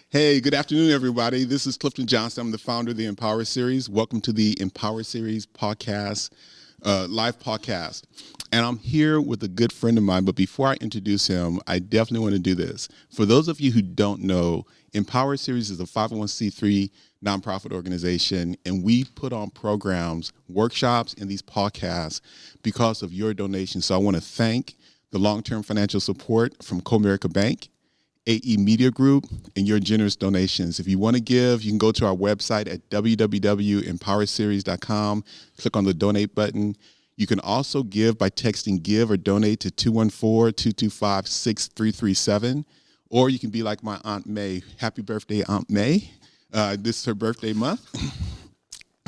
Hey, good afternoon, everybody. This is Clifton Johnson. I'm the founder of the Empower Series. Welcome to the Empower Series podcast, live podcast. And I'm here with a good friend of mine. But before I introduce him, I definitely want to do this. For those of you who don't know, Empower Series is a 501c3 nonprofit organization, and we put on programs, workshops, and these podcasts because of your donations. So I want to thank the long-term financial support from Comerica Bank, AE Media Group, and your generous donations. If you want to give, you can go to our website at www.empowerseries.com, click on the donate button. You can also give by texting give or donate to 214-225-6337, or you can be like my Aunt May. Happy birthday, Aunt May. This is her birthday month.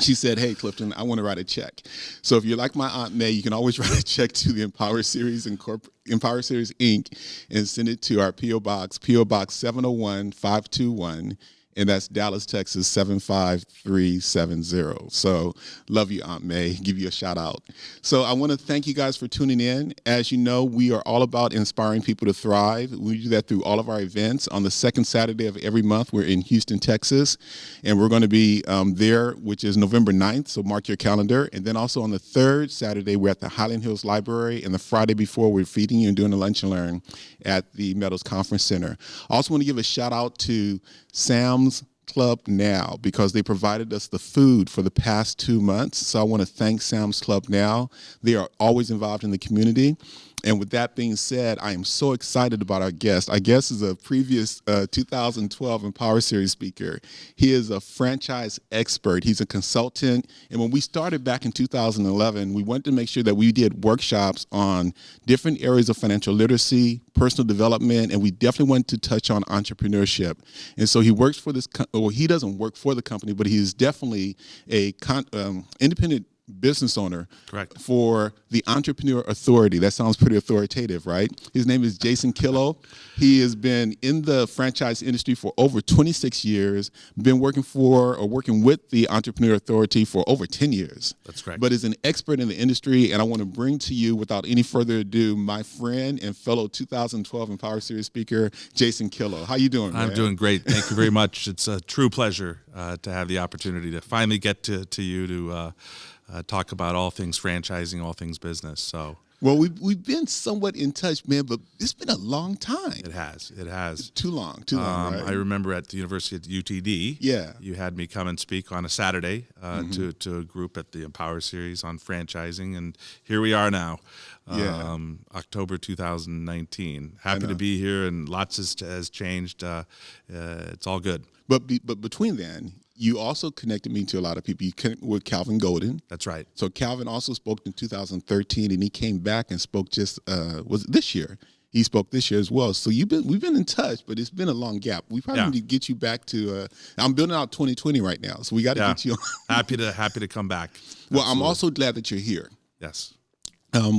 She said, hey, Clifton, I want to write a check. So if you're like my Aunt May, you can always write a check to the Empower Series Inc. and send it to our P.O. Box 701-521, and that's Dallas, Texas 75370. So love you, Aunt May. Give you a shout out. So I want to thank you guys for tuning in. As you know, we are all about inspiring people to thrive. We do that through all of our events. On the second Saturday of every month, we're in Houston, Texas, and we're going to be there, which is November 9th, so mark your calendar. And then also on the third Saturday, we're at the Highland Hills Library, and the Friday before, we're feeding you and doing a lunch and learn at the Meadows Conference Center. I also want to give a shout out to Sam's Club Now, because they provided us the food for the past 2 months. So I want to thank Sam's Club Now. They are always involved in the community. And with that being said, I am so excited about our guest. Our guest is a previous 2012 Empower Series speaker. He is a franchise expert. He's a consultant. And when we started back in 2011, we wanted to make sure that we did workshops on different areas of financial literacy, personal development, and we definitely wanted to touch on entrepreneurship. And so he works for this, well, he doesn't work for the company, but he is definitely a independent business owner. Correct. For the Entrepreneur Authority. That sounds pretty authoritative, right? His name is Jason Killough. He has been in the franchise industry for over 26 years, been working with the Entrepreneur Authority for over 10 years. That's correct. But is an expert in the industry, and I want to bring to you, without any further ado, my friend and fellow 2012 Empower Series speaker, Jason Killough. How you doing, man? I'm doing great. Thank you very much. It's a true pleasure to have the opportunity to finally get to you to talk about all things franchising, all things business. So, well, we've been somewhat in touch, man, but it's been a long time. It has. Too long, right? I remember at the University at UTD, you had me come and speak on a Saturday to a group at the Empower Series on franchising, and here we are now, October 2019. Happy to be here, and lots has changed. It's all good. But between then, you also connected me to a lot of people. You connected with Calvin Golden. That's right. So Calvin also spoke in 2013, and he came back and spoke was it this year? He spoke this year as well. So we've been in touch, but it's been a long gap. We probably need to get you back to. I'm building out 2020 right now, so we got to get you on. happy to come back. Well, I'm also glad that you're here. Yes.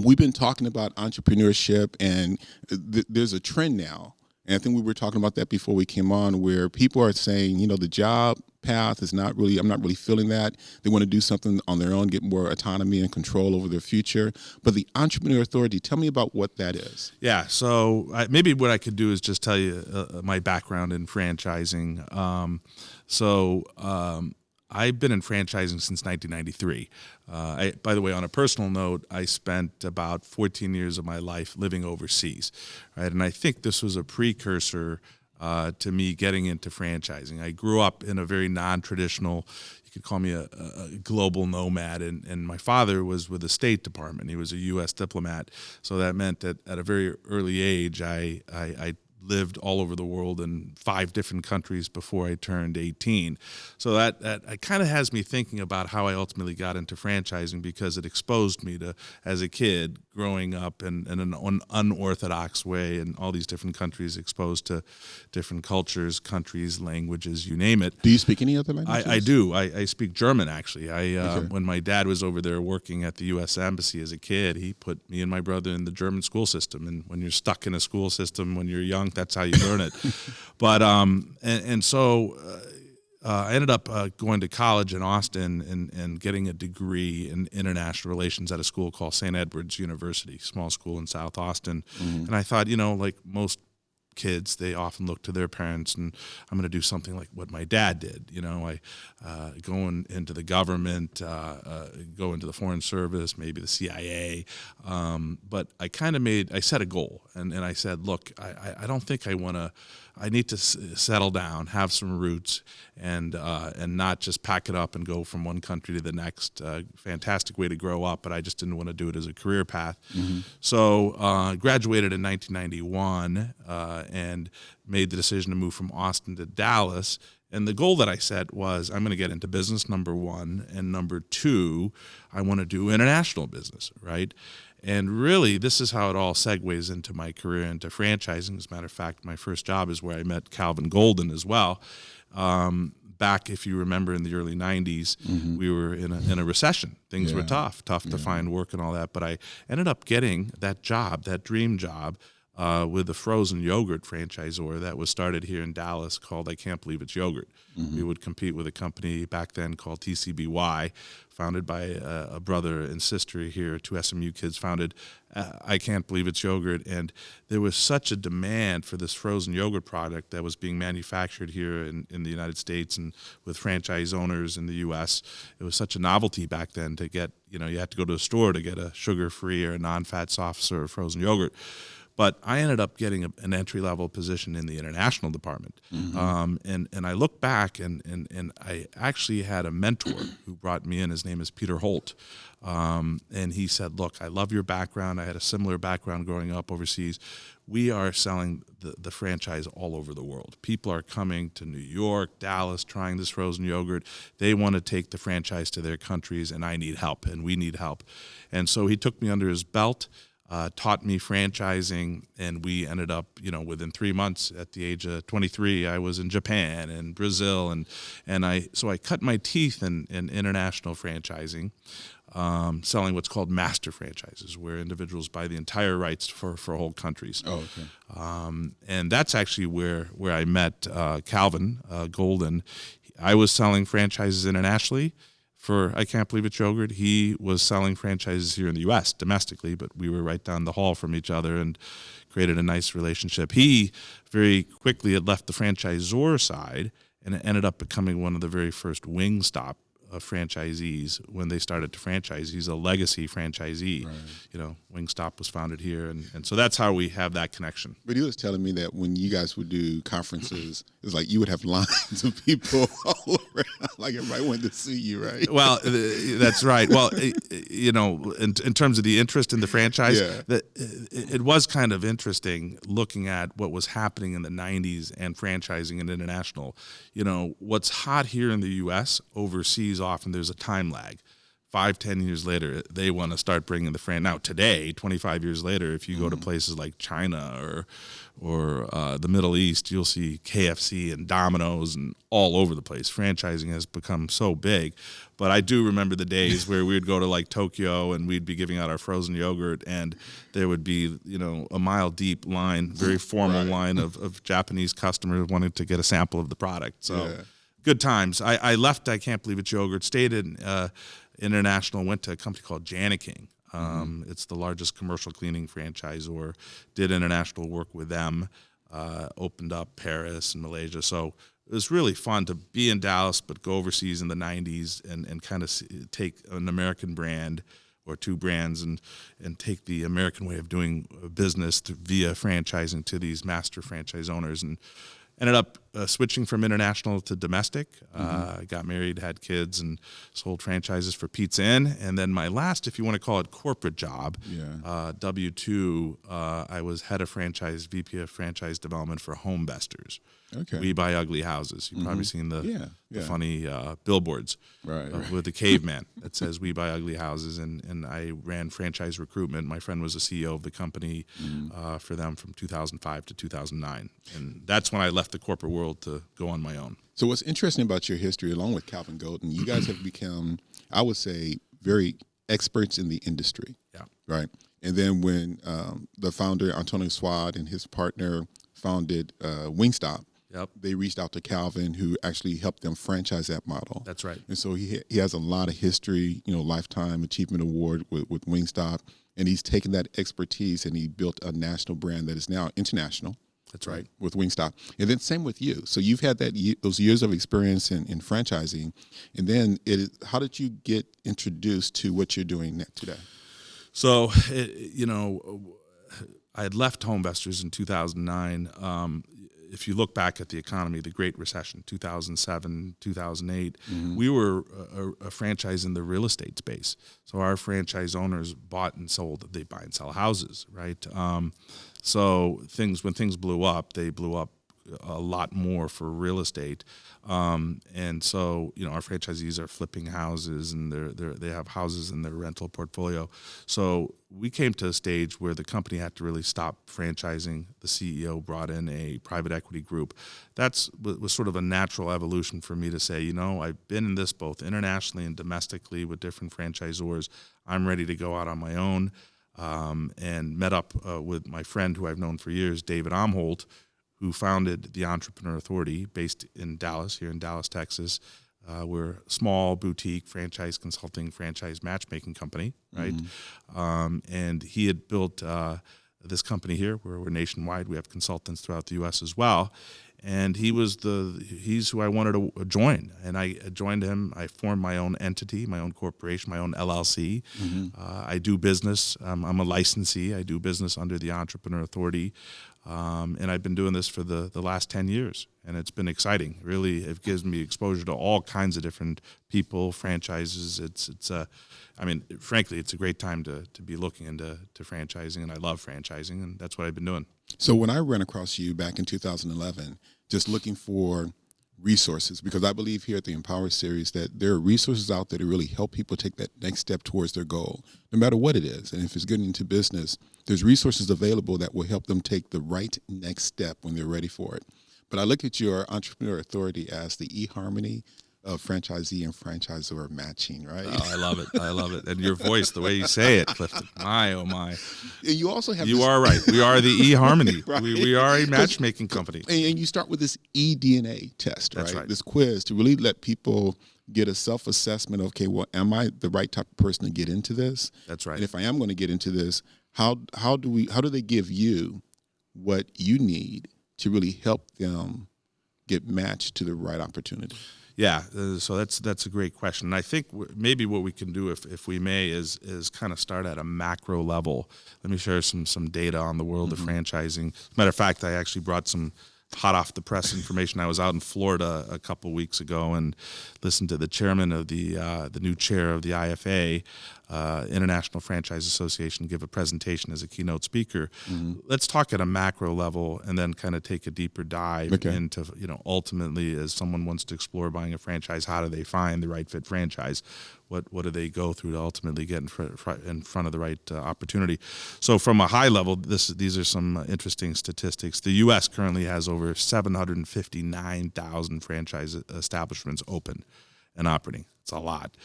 We've been talking about entrepreneurship, and there's a trend now. And I think we were talking about that before we came on, where people are saying, the job path is I'm not really feeling that. They want to do something on their own, get more autonomy and control over their future. But the Entrepreneur Authority, tell me about what that is. Yeah, so maybe what I could do is just tell you my background in franchising. I've been in franchising since 1993. By the way, on a personal note, I spent about 14 years of my life living overseas, right? And I think this was a precursor to me getting into franchising. I grew up in a very non-traditional, you could call me a global nomad, and my father was with the State Department. He was a U.S. diplomat, so that meant that at a very early age, I lived all over the world in 5 different countries before I turned 18. So that kind of has me thinking about how I ultimately got into franchising, because it exposed me to, as a kid, growing up in an unorthodox way in all these different countries, exposed to different cultures, countries, languages, you name it. Do you speak any other languages? I do. I speak German, actually. When my dad was over there working at the U.S. Embassy as a kid, he put me and my brother in the German school system. And when you're stuck in a school system when you're young, that's how you learn it. But so I ended up going to college in Austin and getting a degree in international relations at a school called St. Edward's University, small school in South Austin. Mm-hmm. And I thought, like most kids, they often look to their parents, and I'm going to do something like what my dad did. I go into the government, go into the Foreign Service, maybe the CIA. But I set a goal, and I said, look, I don't think I need to settle down, have some roots, and not just pack it up and go from one country to the next. Fantastic way to grow up, but I just didn't want to do it as a career path. So graduated in 1991 and made the decision to move from Austin to Dallas. And the goal that I set was I'm going to get into business, number one, and number two, I want to do international business, right? And really, this is how it all segues into my career into franchising. As a matter of fact, my first job is where I met Calvin Golden as well. Back, if you remember, in the early 90s, we were in a recession. Things were tough to find work and all that. But I ended up getting that job, that dream job, with a frozen yogurt franchisor that was started here in Dallas called I Can't Believe It's Yogurt. We would compete with a company back then called TCBY, founded by a brother and sister here, two SMU kids founded I Can't Believe It's Yogurt. And there was such a demand for this frozen yogurt product that was being manufactured here in the United States and with franchise owners in the U.S. It was such a novelty back then to get, you had to go to a store to get a sugar-free or a non-fat soft serve frozen yogurt. But I ended up getting an entry-level position in the international department. And I look back, and I actually had a mentor who brought me in. His name is Peter Holt. And he said, look, I love your background. I had a similar background growing up overseas. We are selling the franchise all over the world. People are coming to New York, Dallas, trying this frozen yogurt. They want to take the franchise to their countries, and I need help, and we need help. And so he took me under his belt, taught me franchising, and we ended up, within 3 months, at the age of 23, I was in Japan and Brazil, and I cut my teeth in international franchising, selling what's called master franchises, where individuals buy the entire rights for whole countries. Oh, okay. And that's actually where I met Calvin Golden. I was selling franchises internationally for I Can't Believe It's Yogurt. He was selling franchises here in the U.S. domestically, but we were right down the hall from each other and created a nice relationship. He very quickly had left the franchisor side and ended up becoming one of the very first Wingstop franchisees when they started to franchise. He's a legacy franchisee. Right. Wingstop was founded here, and so that's how we have that connection. But he was telling me that when you guys would do conferences, it's like you would have lines of people all around, like everybody wanted to see you, right? Well, that's right. Well, in terms of the interest in the franchise, it was kind of interesting looking at what was happening in the 90s and franchising and international. What's hot here in the U.S., overseas, often there's a time lag. 5-10 years later, they want to start bringing the franchise. Now today, 25 years later, if you go to places like China or the Middle East, you'll see KFC and Domino's and all over the place. Franchising has become so big. But I do remember the days where we would go to like Tokyo and we'd be giving out our frozen yogurt, and there would be, a mile deep line, very formal line of Japanese customers wanting to get a sample of the product. So good times. I left I Can't Believe It's Yogurt, stayed in international, went to a company called Janiking. It's the largest commercial cleaning franchisor, did international work with them, opened up Paris and Malaysia. So it was really fun to be in Dallas, but go overseas in the 90s and kind of take an American brand or two brands and take the American way of doing business via franchising to these master franchise owners, and ended up switching from international to domestic. Got married, had kids, and sold franchises for Pizza Inn. And then my last, if you want to call it corporate job, W-2, I was head of franchise, VP of franchise development for HomeVestors. Okay. We Buy Ugly Houses. You've probably seen the funny billboards with the caveman that says "We Buy Ugly Houses," and I ran franchise recruitment. My friend was the CEO of the company for them from 2005 to 2009, and that's when I left the corporate world to go on my own. So what's interesting about your history, along with Calvin Golden, you guys have become, I would say, very experts in the industry. Yeah. Right. And then when the founder Antonio Swad and his partner founded Wingstop. Yep. They reached out to Calvin, who actually helped them franchise that model. That's right. And so he has a lot of history, Lifetime Achievement Award with Wingstop, and he's taken that expertise and he built a national brand that is now international. That's right. With Wingstop. And then same with you. So you've had those years of experience in franchising. And then how did you get introduced to what you're doing today? So, I had left HomeVestors in 2009. If you look back at the economy, the Great Recession, 2007, 2008, we were a franchise in the real estate space. So our franchise owners bought and sold. They buy and sell houses, right? So when things blew up, they blew up a lot more for real estate. And so, our franchisees are flipping houses, and they have houses in their rental portfolio. So we came to a stage where the company had to really stop franchising. The CEO brought in a private equity group. That was sort of a natural evolution for me to say, I've been in this both internationally and domestically with different franchisors. I'm ready to go out on my own, and met up with my friend who I've known for years, David Amholt, who founded the Entrepreneur Authority based in Dallas, here in Dallas, Texas. We're a small boutique franchise consulting, franchise matchmaking company, right? And he had built this company here where we're nationwide. We have consultants throughout the U.S. as well. And he's who I wanted to join. And I joined him. I formed my own entity, my own corporation, my own LLC. I do business. I'm a licensee. I do business under the Entrepreneur Authority. And I've been doing this for the last 10 years. And it's been exciting. Really, it gives me exposure to all kinds of different people, franchises. Frankly, it's a great time to be looking into franchising, and I love franchising, and that's what I've been doing. So when I ran across you back in 2011, just looking for resources, because I believe here at the Empower Series that there are resources out there to really help people take that next step towards their goal, no matter what it is. And if it's getting into business, there's resources available that will help them take the right next step when they're ready for it. But I look at your Entrepreneur Authority as the eHarmony of franchisee and franchisor matching, right? Oh, I love it. I love it. And your voice, the way you say it, Clifton. My, oh my. And you also have You are right. We are the eHarmony. Right. We are a matchmaking company. And you start with this eDNA test, right? That's right. This quiz to really let people get a self-assessment of, okay, well, am I the right type of person to get into this? That's right. And if I am going to get into this, how do they give you what you need to really help them get matched to the right opportunity? Yeah, so that's a great question. And I think maybe what we can do, if we may, is kind of start at a macro level. Let me share some data on the world of franchising. As a matter of fact, I actually brought some hot off the press information. I was out in Florida a couple weeks ago and listened to the chairman of the new chair of the IFA, International Franchise Association, give a presentation as a keynote speaker. Let's talk at a macro level and then kind of take a deeper dive into, ultimately, as someone wants to explore buying a franchise, how do they find the right fit franchise? What do they go through to ultimately get in front of the right opportunity? So from a high level, these are some interesting statistics. The U.S. currently has over 759,000 franchise establishments open and operating. It's a lot.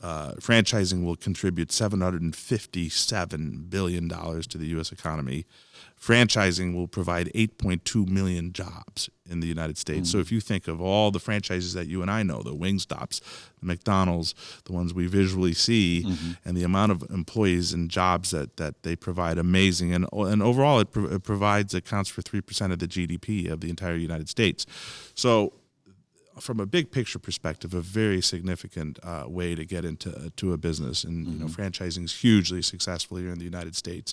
Franchising will contribute $757 billion to the U.S. economy. Franchising will provide 8.2 million jobs in the United States. So if you think of all the franchises that you and I know, the Wingstops, the McDonald's, the ones we visually see, and the amount of employees and jobs that they provide, amazing. And overall, it accounts for 3% of the GDP of the entire United States. So from a big picture perspective, a very significant way to get into a business. And franchising is hugely successful here in the United States.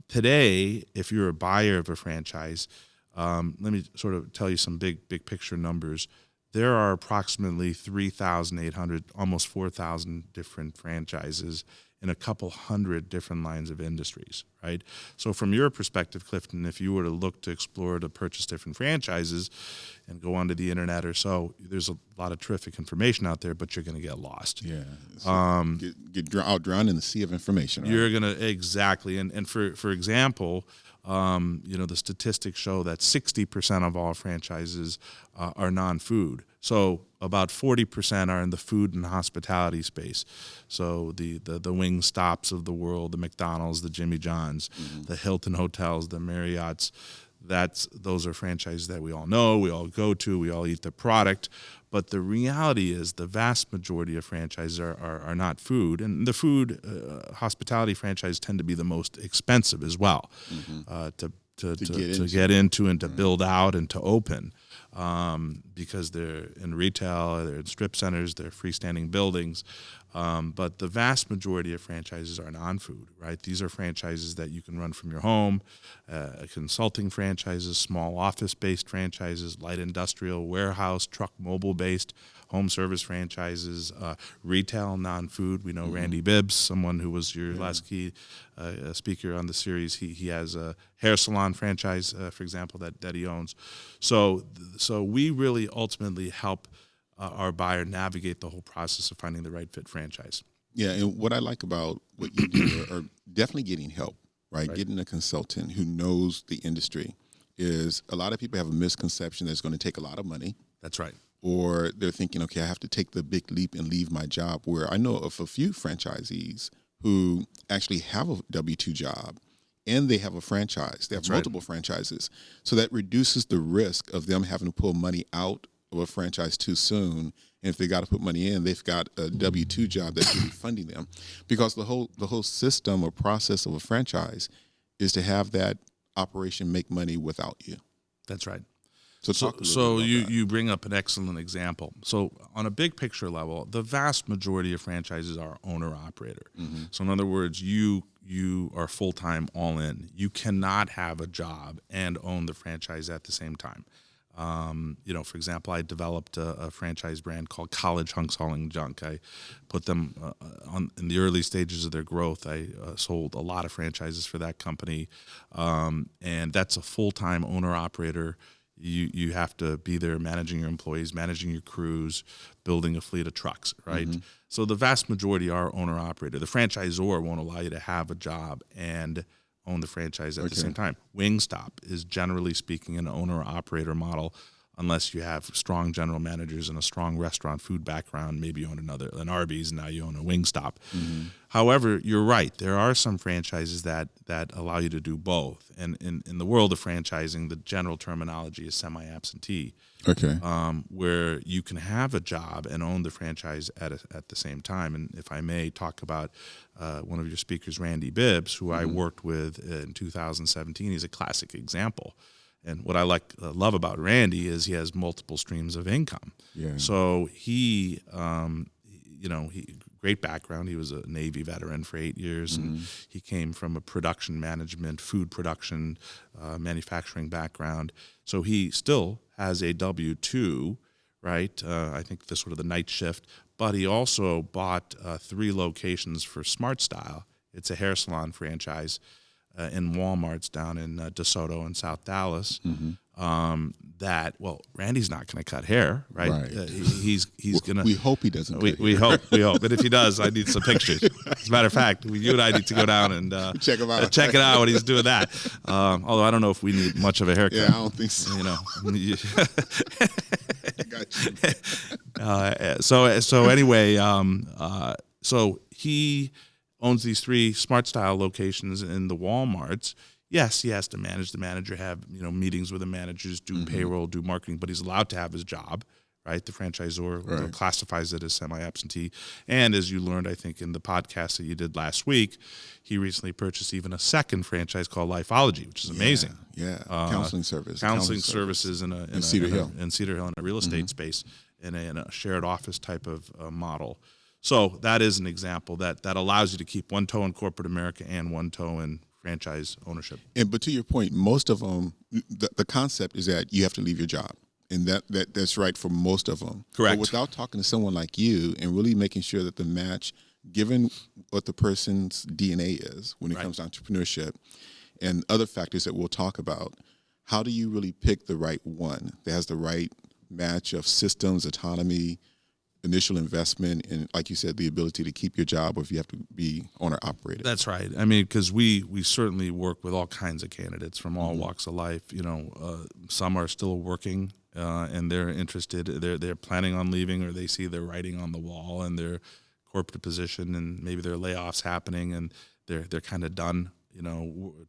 Today, if you're a buyer of a franchise, let me sort of tell you some big picture numbers. There are approximately 3,800, almost 4,000 different franchises in a couple hundred different lines of industries, right? So from your perspective, Clifton, if you were to look to explore to purchase different franchises and go onto the internet or so, there's a lot of terrific information out there, but you're going to get lost. Yeah. So get drowned in the sea of information. Right? You're going to, exactly. And for example, the statistics show that 60% of all franchises are non-food. So about 40% are in the food and hospitality space. So the Wingstops of the world, the McDonald's, the Jimmy John's, the Hilton hotels, the Marriott's. Those are franchises that we all know, we all go to, we all eat the product. But the reality is the vast majority of franchises are not food. And the food, hospitality franchises tend to be the most expensive as well get into and to build out and to open, because they're in retail, they're in strip centers, they're freestanding buildings. But the vast majority of franchises are non-food, right? These are franchises that you can run from your home, consulting franchises, small office-based franchises, light industrial, warehouse, truck, mobile-based, home service franchises, retail, non-food. We know Randy Bibbs, someone who was your last key speaker on the series. He has a hair salon franchise, for example, that he owns. So we really ultimately help our buyer navigate the whole process of finding the right fit franchise. Yeah, and what I like about what you do are definitely getting help, right? Getting a consultant who knows the industry. Is a lot of people have a misconception that it's going to take a lot of money. That's right. Or they're thinking, okay, I have to take the big leap and leave my job, where I know of a few franchisees who actually have a W-2 job and they have a franchise. They have multiple franchises. So that reduces the risk of them having to pull money out of a franchise too soon. And if they got to put money in, they've got a W-2 job that's really funding them. Because the whole system or process of a franchise is to have that operation make money without you. That's right. So you bring up an excellent example. So on a big picture level, the vast majority of franchises are owner-operator. Mm-hmm. So in other words, you are full-time, all in. You cannot have a job and own the franchise at the same time. For example, I developed a franchise brand called College Hunks Hauling Junk. I put them in the early stages of their growth. I sold a lot of franchises for that company, and that's a full-time owner-operator. You have to be there managing your employees, managing your crews, building a fleet of trucks, right? Mm-hmm. So the vast majority are owner-operator. The franchisor won't allow you to have a job and own the franchise at the same time. Wingstop is generally speaking an owner-operator model, unless you have strong general managers and a strong restaurant food background. Maybe you own an Arby's, and now you own a Wingstop. Mm-hmm. However, you're right. There are some franchises that allow you to do both. And in the world of franchising, the general terminology is semi-absentee, where you can have a job and own the franchise at the same time. And if I may talk about one of your speakers, Randy Bibbs, who I worked with in 2017, he's a classic example. And what I love about Randy is he has multiple streams of income. Yeah. So he great background. He was a Navy veteran for 8 years, and he came from a production management, food production, manufacturing background. So he still has a W-2, right? I think the night shift. But he also bought 3 locations for Smart Style. It's a hair salon franchise in Walmart's down in DeSoto in South Dallas. Mm-hmm. Randy's not going to cut hair, right? He's going to. We hope he doesn't. We hope. But if he does, I need some pictures. As a matter of fact, you and I need to go down and check him out. Check it out when he's doing that. Although I don't know if we need much of a haircut. Yeah, I don't think so. Got you. So anyway, so he owns these 3 Smart Style locations in the Walmarts. Yes, he has to manage the manager, have meetings with the managers, do payroll, do marketing, but he's allowed to have his job, right? The franchisor classifies it as semi-absentee. And as you learned, I think, in the podcast that you did last week, he recently purchased even a second franchise called Lifeology, which is amazing. Yeah, counseling services in Cedar Hill. In Cedar Hill, in a real estate space, in a shared office type of model. So that is an example that allows you to keep one toe in corporate America and one toe in franchise ownership. But to your point, most of them, the concept is that you have to leave your job. And that's right for most of them. Correct. But without talking to someone like you and really making sure that the match, given what the person's DNA is when it comes to entrepreneurship and other factors that we'll talk about, how do you really pick the right one that has the right match of systems, autonomy, initial investment, and like you said, the ability to keep your job, or if you have to be owner-operated? That's right. I mean, because we certainly work with all kinds of candidates from all walks of life. Some are still working and they're interested. They're planning on leaving, or they see their writing on the wall in their corporate position, and maybe there are layoffs happening, and they're kind of done.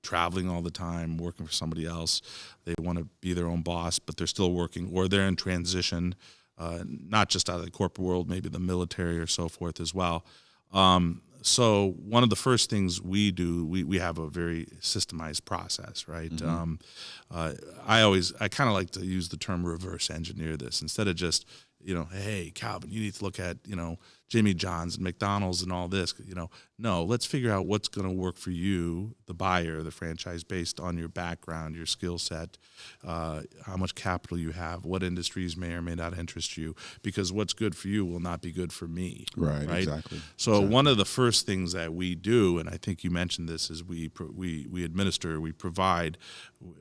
Traveling all the time, working for somebody else. They want to be their own boss, but they're still working, or they're in transition. Not just out of the corporate world, maybe the military or so forth as well. So one of the first things we do, we have a very systemized process, right? I kind of like to use the term reverse engineer this instead of just, hey, Calvin, you need to look at, Jimmy John's and McDonald's and all this, no, let's figure out what's going to work for you, the buyer, the franchise, based on your background, your skill set, how much capital you have, what industries may or may not interest you, because what's good for you will not be good for me. Right. Exactly. So one of the first things that we do, and I think you mentioned this, is we provide,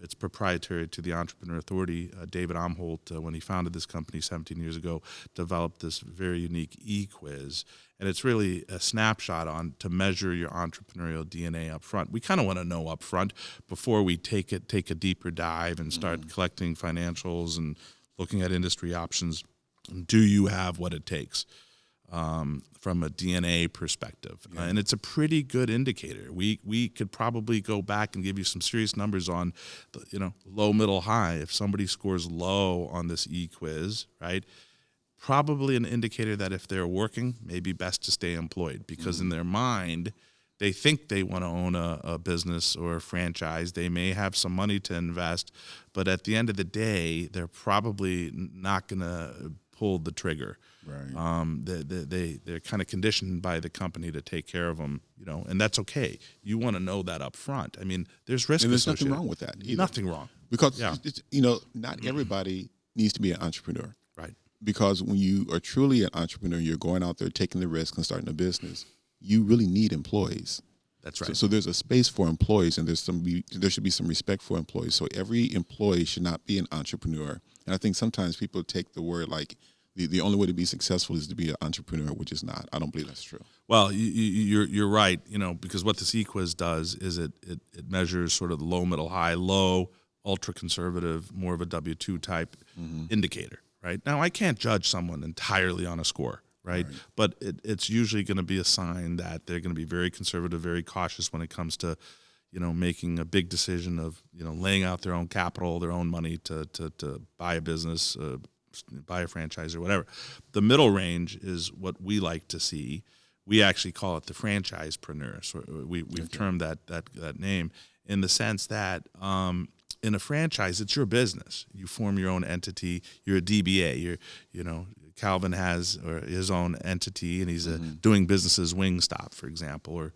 it's proprietary to the Entrepreneur Authority. David Amholt, when he founded this company 17 years ago, developed this very unique e-quiz. And it's really a snapshot on to measure your entrepreneurial DNA up front. We kind of want to know up front before we take a deeper dive and start collecting financials and looking at industry options. Do you have what it takes from a DNA perspective? Yeah. And it's a pretty good indicator. We could probably go back and give you some serious numbers on, low, middle, high. If somebody scores low on this e-quiz, right? Probably an indicator that if they're working, maybe best to stay employed, because in their mind, they think they want to own a business or a franchise. They may have some money to invest, but at the end of the day, they're probably not going to pull the trigger. Right. They're kind of conditioned by the company to take care of them, and that's okay. You want to know that up front. I mean, there's risk And there's associated. nothing wrong with that either. Nothing wrong. Because, Yeah. not everybody needs to be an entrepreneur. Right. Because when you are truly an entrepreneur, you're going out there taking the risk and starting a business, you really need employees. That's right. So there's a space for employees, and there should be some respect for employees. So every employee should not be an entrepreneur. And I think sometimes people take the word like the only way to be successful is to be an entrepreneur, which is not. I don't believe that's true. Well, you're right, because what this e-quiz does is it measures sort of the low, middle, high, low, ultra conservative, more of a W-2 type indicator. Right? Now, I can't judge someone entirely on a score, right? But it's usually going to be a sign that they're going to be very conservative, very cautious when it comes to, making a big decision of, laying out their own capital, their own money to buy a business, buy a franchise or whatever. The middle range is what we like to see. We actually call it the franchisepreneur. So we've termed that name in the sense that in a franchise, it's your business. You form your own entity. You're a DBA. Calvin has his own entity, and he's doing business as Wingstop, for example,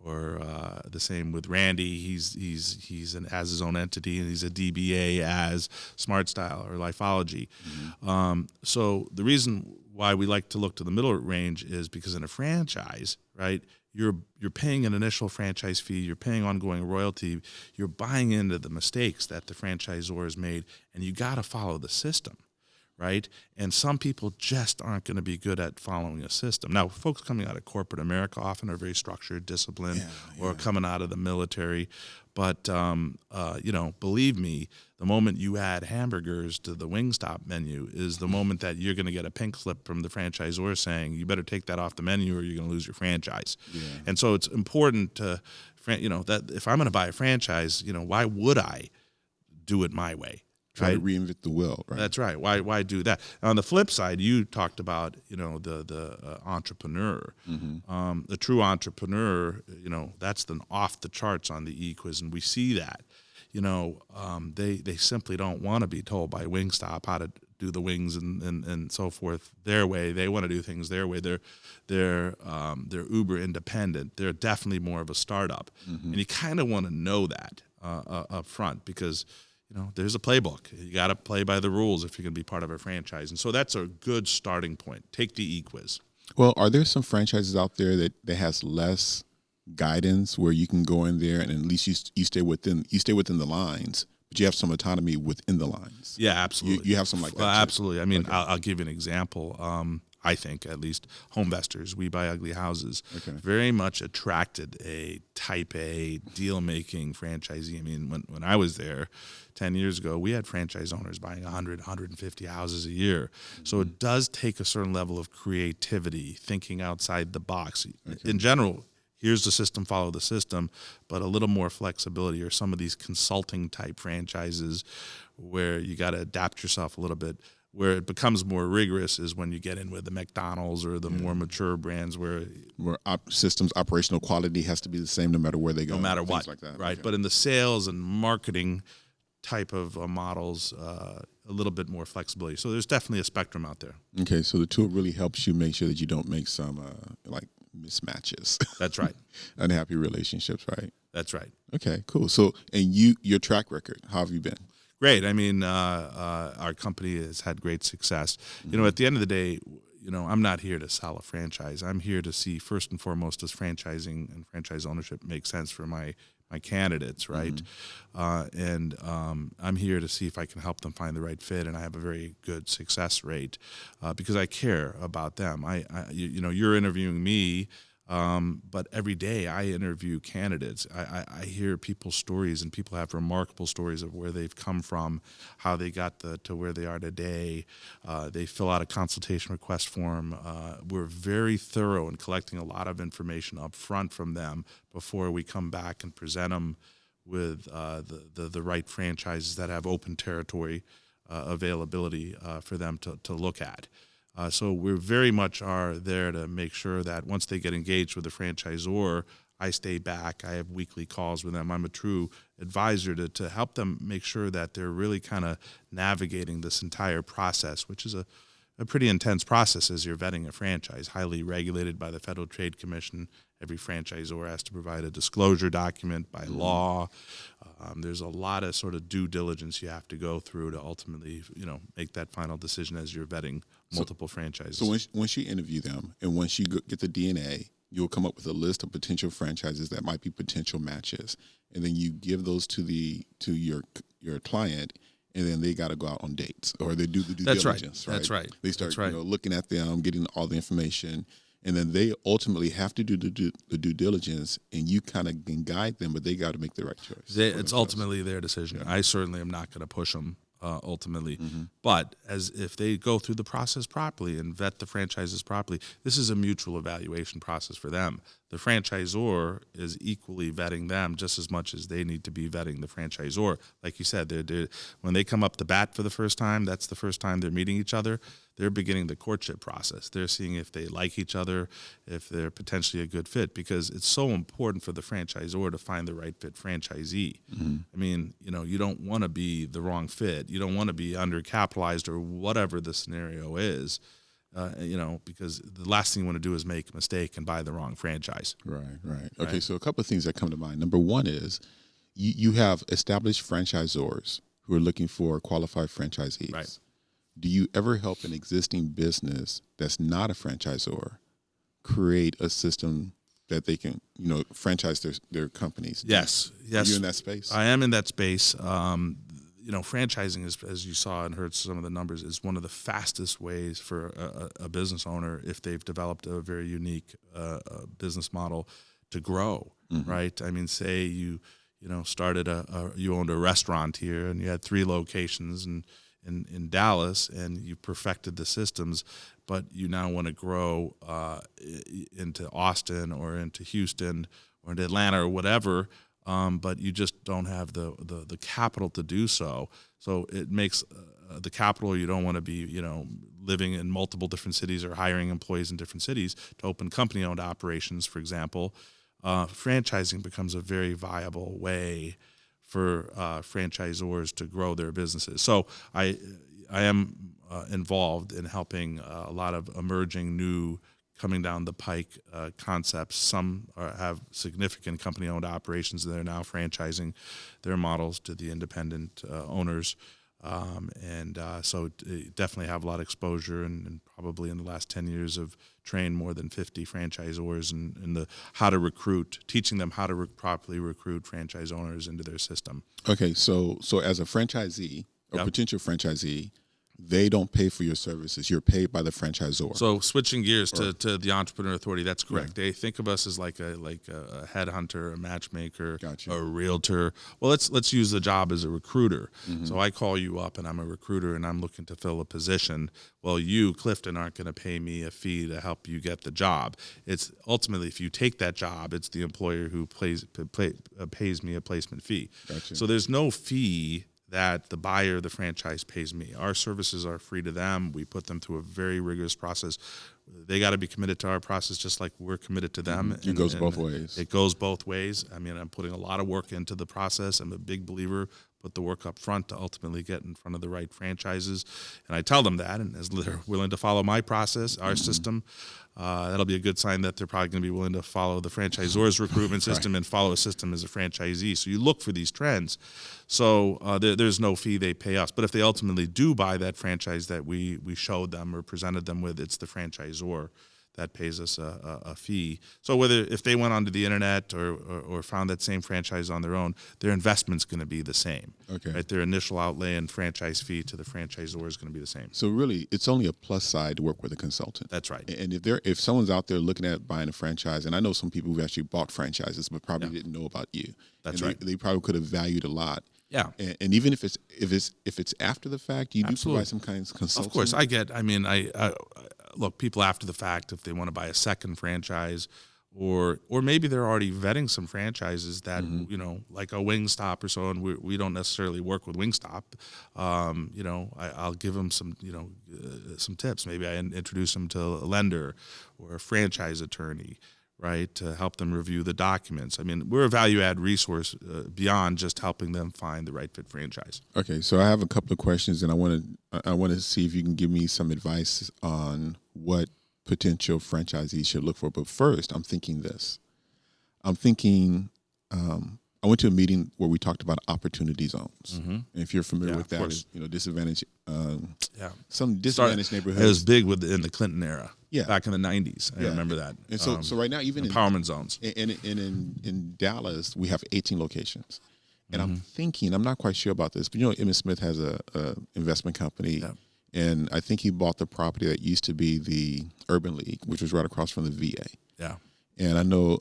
or the same with Randy. Has his own entity, and he's a DBA as Smart Style or Lifeology. So the reason why we like to look to the middle range is because in a franchise, right, you're paying an initial franchise fee, you're paying ongoing royalty, you're buying into the mistakes that the franchisor has made, and you got to follow the system, right? And some people just aren't going to be good at following a system. Now, folks coming out of corporate America often are very structured, disciplined, or coming out of the military. But, believe me, the moment you add hamburgers to the Wingstop menu is the moment that you're going to get a pink slip from the franchisor saying, you better take that off the menu or you're going to lose your franchise. Yeah. And so it's important to, that if I'm going to buy a franchise, why would I do it my way? Try to reinvent the wheel, right? That's right. Why do that? On the flip side, you talked about, the entrepreneur. The true entrepreneur, that's the off the charts on the e-quiz, and we see that. They simply don't want to be told by Wingstop how to do the wings and so forth their way. They want to do things their way. They're uber independent. They're definitely more of a startup, and you kind of want to know that up front because there's a playbook. You got to play by the rules if you're going to be part of a franchise, and so that's a good starting point. Take the e-quiz. Well, are there some franchises out there that has less guidance where you can go in there and at least you stay within the lines, but you have some autonomy within the lines? Yeah, absolutely. You have something like that. Absolutely. I mean, okay. I'll give you an example. I think at least HomeVestors, We Buy Ugly Houses, very much attracted a type A deal-making franchisee. I mean, when I was there 10 years ago, we had franchise owners buying 100, 150 houses a year. So it does take a certain level of creativity, thinking outside the box. In general, here's the system, follow the system, but a little more flexibility, or some of these consulting type franchises where you got to adapt yourself a little bit. Where it becomes more rigorous is when you get in with the McDonald's or the more mature brands where systems operational quality has to be the same no matter where they go. No matter what, like that. right? Okay. But in the sales and marketing type of models, a little bit more flexibility. So there's definitely a spectrum out there. Okay, so the tool really helps you make sure that you don't make some like mismatches. That's right. Unhappy relationships, right? That's right. Okay, cool. So, and your track record, how have you been? Great. I mean, our company has had great success. You know, at the end of the day, you know, I'm not here to sell a franchise. I'm here to see, first and foremost, does franchising and franchise ownership make sense for my candidates, right? And I'm here to see if I can help them find the right fit, and I have a very good success rate because I care about them. You know, you're interviewing me, but every day I interview candidates. I hear people's stories, and people have remarkable stories of where they've come from, how they got to where they are today. They fill out a consultation request form. We're very thorough in collecting a lot of information up front from them before we come back and present them with the right franchises that have open territory availability for them to look at. So we very much are there to make sure that once they get engaged with the franchisor, I stay back. I have weekly calls with them. I'm a true advisor to help them make sure that they're really kind of navigating this entire process, which is a pretty intense process as you're vetting a franchise, highly regulated by the Federal Trade Commission. Every franchisor has to provide a disclosure document by law. There's a lot of sort of due diligence you have to go through to ultimately, you know, make that final decision as you're vetting multiple franchises. So once you interview them and once you get the DNA, you'll come up with a list of potential franchises that might be potential matches, and then you give those to your client, and then they got to go out on dates or they do the due diligence. Right. That's right. They start right. You know, looking at them, getting all the information. And then they ultimately have to do the due diligence, and you kind of can guide them, but they got to make the right choice. It's ultimately their decision. Yeah. I certainly am not going to push them ultimately. But if they go through the process properly and vet the franchises properly, this is a mutual evaluation process for them. The franchisor is equally vetting them just as much as they need to be vetting the franchisor. Like you said, when they come up to bat for the first time, that's the first time they're meeting each other. They're beginning the courtship process. They're seeing if they like each other, if they're potentially a good fit, because it's so important for the franchisor to find the right fit franchisee. I mean, you know, you don't want to be the wrong fit. You don't want to be undercapitalized or whatever the scenario is, you know, because the last thing you want to do is make a mistake and buy the wrong franchise. Right. Okay, so a couple of things that come to mind. Number one is you have established franchisors who are looking for qualified franchisees. Right. Do you ever help an existing business that's not a franchisor create a system that they can, you know, franchise their companies? Yes. Are you in that space? I am in that space. You know, franchising is, as you saw and heard some of the numbers, is one of the fastest ways for a business owner, if they've developed a very unique business model, to grow. Right. I mean, say you started you owned a restaurant here and you had 3 locations in Dallas, and you perfected the systems, but you now want to grow into Austin or into Houston or into Atlanta or whatever, but you just don't have the capital to do so. So it makes the capital. You don't want to be, you know, living in multiple different cities or hiring employees in different cities to open company-owned operations, for example. Franchising becomes a very viable way for franchisors to grow their businesses. So I am involved in helping a lot of emerging new coming down the pike concepts. Some have significant company-owned operations that are now franchising their models to the independent owners. So definitely have a lot of exposure, and probably in the last 10 years have trained more than 50 franchisors in the how to recruit, teaching them how to properly recruit franchise owners into their system. Okay, so as a franchisee or potential franchisee, they don't pay for your services. You're paid by the franchisor. So switching gears to the Entrepreneur Authority, that's correct. Yeah. They think of us as like a headhunter, a matchmaker, a realtor. Well, let's use the job as a recruiter. So I call you up and I'm a recruiter and I'm looking to fill a position. Well, you, Clifton, aren't going to pay me a fee to help you get the job. It's ultimately, if you take that job, it's the employer who pays me a placement fee. Gotcha. So there's no fee that the buyer of the franchise pays me. Our services are free to them. We put them through a very rigorous process. They got to be committed to our process just like we're committed to them. It goes both ways. It goes both ways. I mean, I'm putting a lot of work into the process. I'm a big believer. Put the work up front to ultimately get in front of the right franchises. And I tell them that, and as they're willing to follow my process, our system, that'll be a good sign that they're probably going to be willing to follow the franchisor's recruitment system and follow a system as a franchisee. So you look for these trends. So there's no fee they pay us. But if they ultimately do buy that franchise that we showed them or presented them with, it's the franchisor that pays us a fee. So whether if they went onto the internet or found that same franchise on their own, their investment's going to be the same. Okay. Right? Their initial outlay and franchise fee to the franchisor is going to be the same. So really, it's only a plus side to work with a consultant. That's right. And if someone's out there looking at buying a franchise, and I know some people who've actually bought franchises but probably didn't know about you. That's and right. They probably could have valued a lot. Yeah. And even if it's after the fact, you do provide some kind of consulting. Of course, I look, people after the fact, if they want to buy a second franchise, or maybe they're already vetting some franchises that, like a Wingstop or so, and we don't necessarily work with Wingstop. I'll give them some, some tips. Maybe I introduce them to a lender or a franchise attorney, right, to help them review the documents. I mean, we're a value-add resource beyond just helping them find the right fit franchise. Okay, so I have a couple of questions, and I want to see if you can give me some advice on what potential franchisees should look for. But first, I'm thinking this. I went to a meeting where we talked about opportunity zones. Mm-hmm. And if you're familiar with that, is, disadvantaged, some disadvantaged neighborhoods. It was big in the Clinton era. Yeah. Back in the 90s. I remember that. And so right now, even empowerment zones. In Dallas, we have 18 locations. And I'm not quite sure about this, but Emmitt Smith has a investment company. Yeah. And I think he bought the property that used to be the Urban League, which was right across from the VA. Yeah. And I know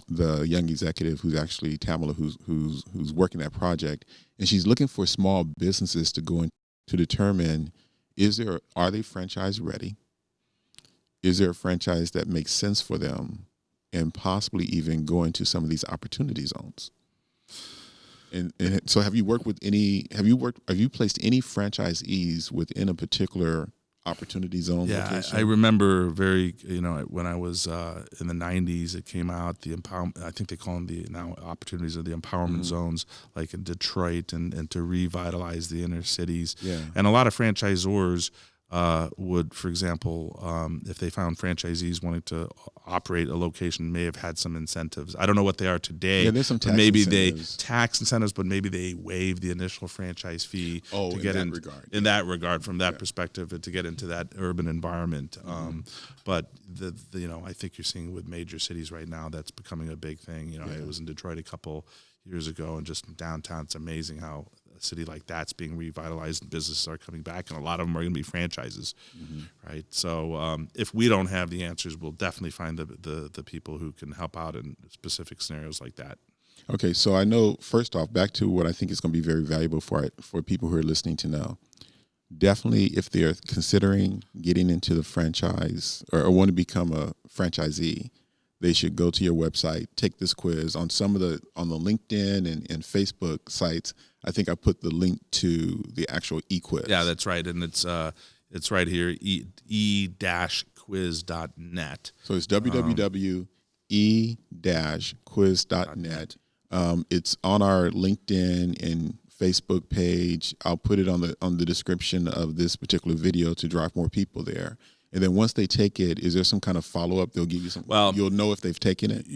the young executive who's actually Tamala, who's working that project, and she's looking for small businesses to go in to determine are they franchise ready? Is there a franchise that makes sense for them, and possibly even go into some of these opportunity zones? And so have you placed any franchisees within a particular opportunity zone location? I remember when I was in the 90s, it came out, the empowerment, I think they call them the now opportunities of the empowerment zones, like in Detroit, and to revitalize the inner cities. Yeah. And a lot of franchisors would, for example, if they found franchisees wanting to operate a location, may have had some incentives. I don't know what they are today. Yeah, there's some tax incentives. Tax incentives, but maybe they waive the initial franchise fee to get in that regard, from that perspective, to get into that urban environment. But I think you're seeing with major cities right now, that's becoming a big thing. I was in Detroit a couple years ago, and just downtown, it's amazing how a city like that's being revitalized and businesses are coming back, and a lot of them are going to be franchises, right? So if we don't have the answers, we'll definitely find the people who can help out in specific scenarios like that. Okay, so I know, first off, back to what I think is going to be very valuable for people who are listening to know. Definitely, if they're considering getting into the franchise or want to become a franchisee, they should go to your website, take this quiz on the LinkedIn and Facebook sites. I think I put the link to the actual e-quiz. Yeah, that's right, and it's right here, e-quiz.net. So it's www.e-quiz.net. It's on our LinkedIn and Facebook page. I'll put it on the description of this particular video to drive more people there. And then once they take it, is there some kind of follow-up? They'll give you some. Well, you'll know if they've taken it.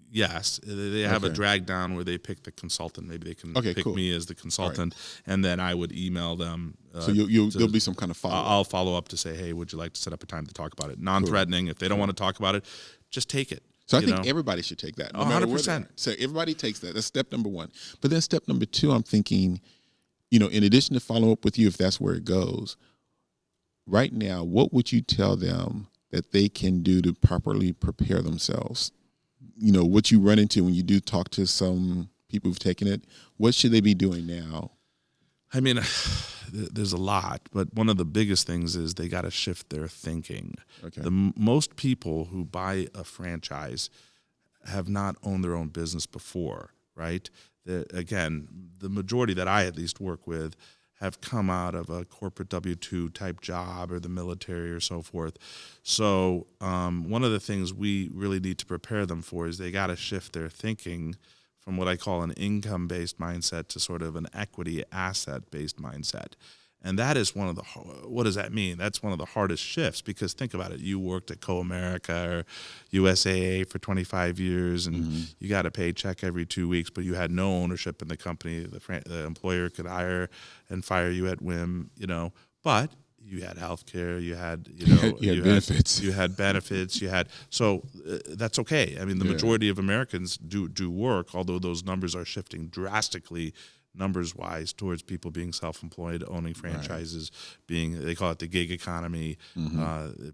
Yes, they have a drag down where they pick the consultant. Maybe they can pick me as the consultant, and then I would email them. So there'll be some kind of follow-up. I'll follow up to say, hey, would you like to set up a time to talk about it? Non-threatening. If they don't want to talk about it, just take it. So I think everybody should take that. 100%. So everybody takes that. That's step number one. But then step number two, I'm thinking, in addition to follow up with you, if that's where it goes, right now, what would you tell them that they can do to properly prepare themselves? What you run into when you do talk to some people who've taken it, what should they be doing now? I mean, there's a lot, but one of the biggest things is they got to shift their thinking. Okay. Most people who buy a franchise have not owned their own business before, right? again, the majority that I at least work with have come out of a corporate W-2 type job or the military or so forth. So one of the things we really need to prepare them for is they got to shift their thinking from what I call an income-based mindset to sort of an equity asset-based mindset. And that is one of the, what does that mean? That's one of the hardest shifts, because think about it. You worked at Co-America or USAA for 25 years and you got a paycheck every 2 weeks, but you had no ownership in the company. The employer could hire and fire you at whim, but you had health care, you had, benefits. You had benefits, so that's okay. I mean, the majority of Americans do work, although those numbers are shifting drastically numbers-wise towards people being self-employed, owning franchises, they call it the gig economy.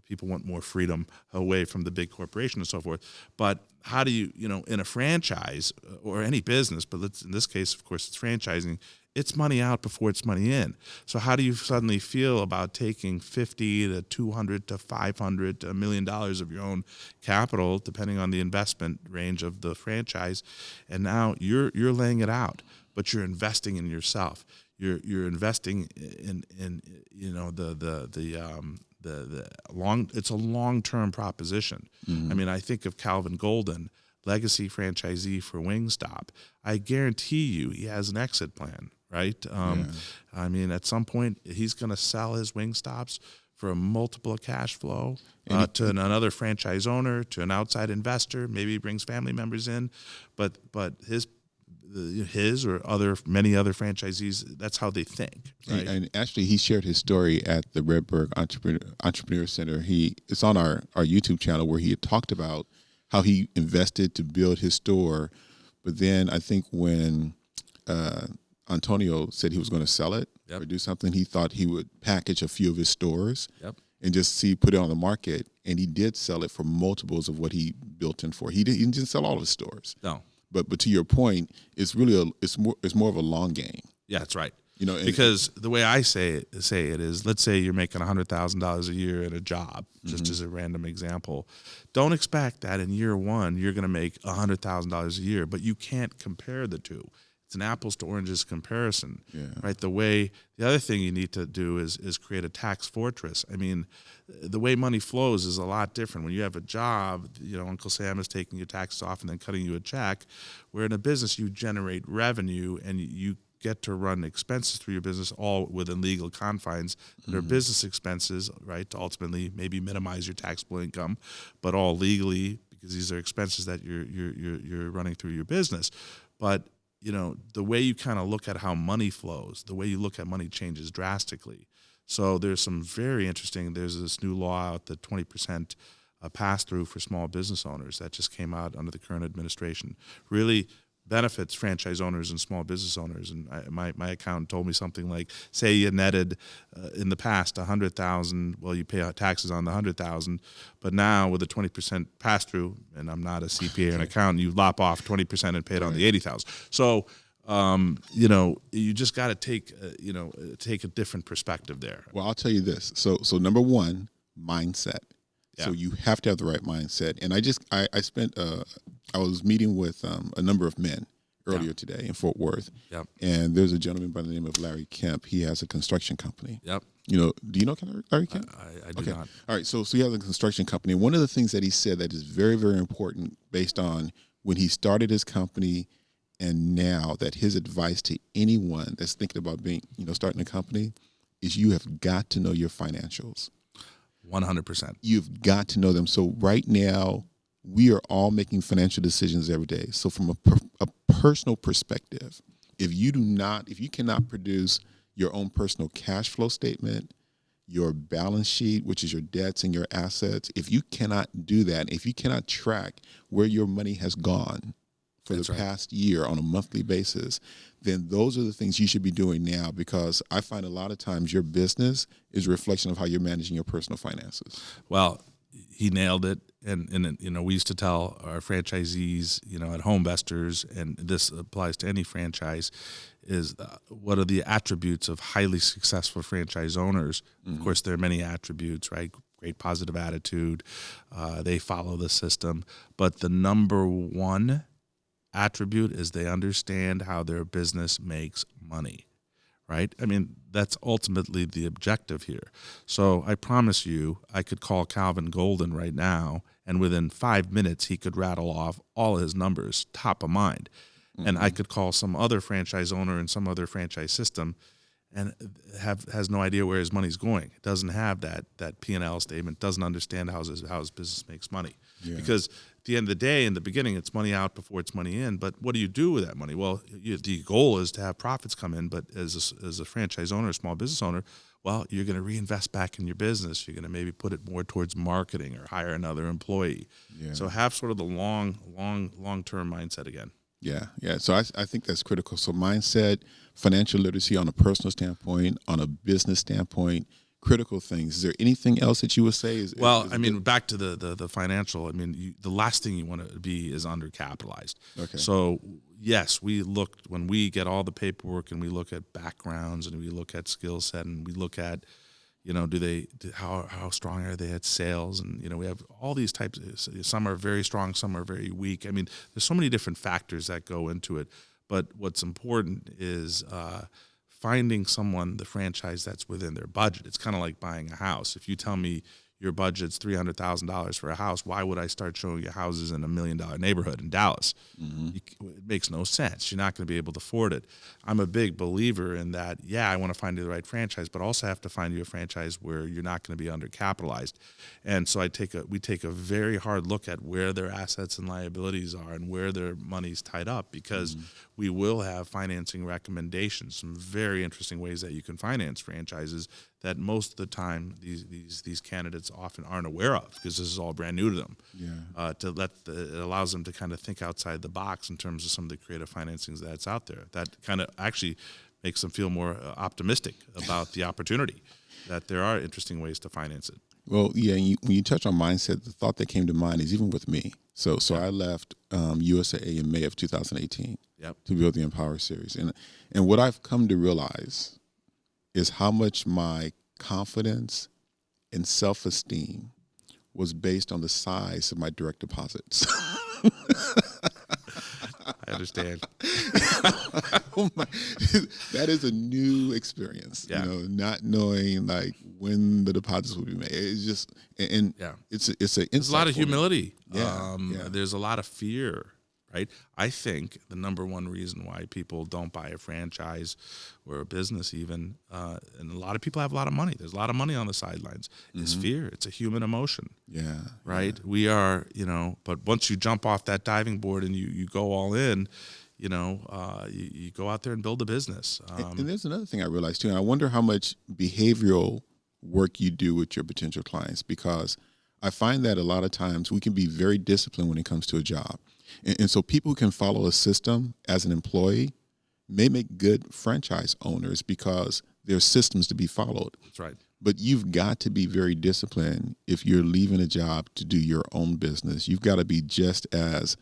People want more freedom away from the big corporation and so forth. But how do you, in a franchise or any business, but in this case, of course, it's franchising, it's money out before it's money in. So how do you suddenly feel about taking $50 to $200 to $500 to $1 million of your own capital, depending on the investment range of the franchise, and now you're laying it out, but you're investing in yourself. You're investing in it's a long-term proposition. I mean, I think of Calvin Golden, legacy franchisee for Wingstop. I guarantee you he has an exit plan, right? I mean, at some point he's going to sell his Wingstops for a multiple of cash flow to another franchise owner, to an outside investor. Maybe he brings family members in, but his or many other franchisees, that's how they think. Right? And actually, he shared his story at the Redberg Entrepreneur Center. It's on our YouTube channel, where he had talked about how he invested to build his store. But then I think when Antonio said he was going to sell it or do something, he thought he would package a few of his stores and just put it on the market. And he did sell it for multiples of what he built in for. He didn't sell all of his stores. No. But to your point, it's really it's more of a long game. Yeah, that's right. Because the way I say it is, let's say you're making $100,000 a year in a job, just as a random example. Don't expect that in year one you're going to make $100,000 a year, but you can't compare the two. It's an apples to oranges comparison, right? The other thing you need to do is create a tax fortress. I mean, the way money flows is a lot different. When you have a job, Uncle Sam is taking your taxes off and then cutting you a check, where in a business you generate revenue and you get to run expenses through your business all within legal confines that are business expenses, right, to ultimately maybe minimize your taxable income, but all legally, because these are expenses that you're running through your business. But the way you kind of look at how money flows, the way you look at money changes drastically. So there's some very interesting, there's this new law out, the 20% pass-through for small business owners that just came out under the current administration. Really benefits franchise owners and small business owners. And my accountant told me something like, say you netted in the past $100,000, well, you pay taxes on the $100,000, but now with a 20% pass-through, and I'm not a CPA or an accountant, you lop off 20% and pay it on the $80,000. So you just got to take a different perspective there. Well, I'll tell you this. So number one, mindset. Yeah. So you have to have the right mindset. And I was meeting with a number of men earlier today in Fort Worth. Yep. And there's a gentleman by the name of Larry Kemp. He has a construction company. Yep. Do you know Larry Kemp? I do not. All right. So he has a construction company. And one of the things that he said that is very, very important based on when he started his company and now, that his advice to anyone that's thinking about starting a company is you have got to know your financials. 100%. You've got to know them. So right now, we are all making financial decisions every day. So from a personal perspective, if you cannot produce your own personal cash flow statement, your balance sheet, which is your debts and your assets, if you cannot do that, if you cannot track where your money has gone for the past year on a monthly basis, then those are the things you should be doing now, because I find a lot of times your business is a reflection of how you're managing your personal finances. Well, he nailed it. And we used to tell our franchisees, at HomeVestors, and this applies to any franchise, is what are the attributes of highly successful franchise owners? Of course, there are many attributes, right? Great positive attitude. They follow the system. But the number one attribute is they understand how their business makes money, right? I mean, that's ultimately the objective here. So I promise you, I could call Calvin Golden right now, and within 5 minutes, he could rattle off all his numbers top of mind. Mm-hmm. And I could call some other franchise owner in some other franchise system and has no idea where his money's going. Doesn't have that P&L statement, doesn't understand how his business makes money. Yeah. Because at the end of the day, in the beginning, it's money out before it's money in. But what do you do with that money? Well, the goal is to have profits come in. But as a franchise owner, a small business owner, well, you're going to reinvest back in your business. You're going to maybe put it more towards marketing or hire another employee. Yeah. So have sort of the long-term mindset again. Yeah. So I think that's critical. So mindset, financial literacy on a personal standpoint, on a business standpoint, critical things. Is there anything else that you would say? Back to the financial. The last thing you want to be is undercapitalized. Okay. So yes, when we get all the paperwork and we look at backgrounds and we look at skill set and we look at, how strong are they at sales? And, we have all these types. Some are very strong, some are very weak. There's so many different factors that go into it. But what's important is finding the franchise that's within their budget. It's kind of like buying a house. If you tell me your budget's $300,000 for a house, why would I start showing you houses in $1 million neighborhood in Dallas? Mm-hmm. It makes no sense. You're not going to be able to afford it. I'm a big believer in that. Yeah, I want to find you the right franchise, but also have to find you a franchise where you're not going to be undercapitalized. And so we take a very hard look at where their assets and liabilities are and where their money's tied up, because we will have financing recommendations, some very interesting ways that you can finance franchises that most of the time these candidates often aren't aware of, because this is all brand new to them. Yeah. It allows them to kind of think outside the box in terms of some of the creative financings that's out there. That kind of actually makes them feel more optimistic about the opportunity, that there are interesting ways to finance it. Well, yeah, when you touch on mindset, the thought that came to mind is even with me. So I left USAA in May of 2018 to build the Empower series. And what I've come to realize is how much my confidence and self-esteem was based on the size of my direct deposits. I understand. That is a new experience, not knowing like when the deposits will be made. It's just, there's a lot of humility. There's a lot of fear, right? I think the number one reason why people don't buy a franchise or a business even, and a lot of people have a lot of money, there's a lot of money on the sidelines, is fear. It's a human emotion. Yeah. Right? Yeah. We are, but once you jump off that diving board and you go all in, you go out there and build a business. And there's another thing I realized too, and I wonder how much behavioral work you do with your potential clients, because I find that a lot of times we can be very disciplined when it comes to a job. And so people who can follow a system as an employee may make good franchise owners because there's systems to be followed. That's right. But you've got to be very disciplined if you're leaving a job to do your own business. You've got to be just as,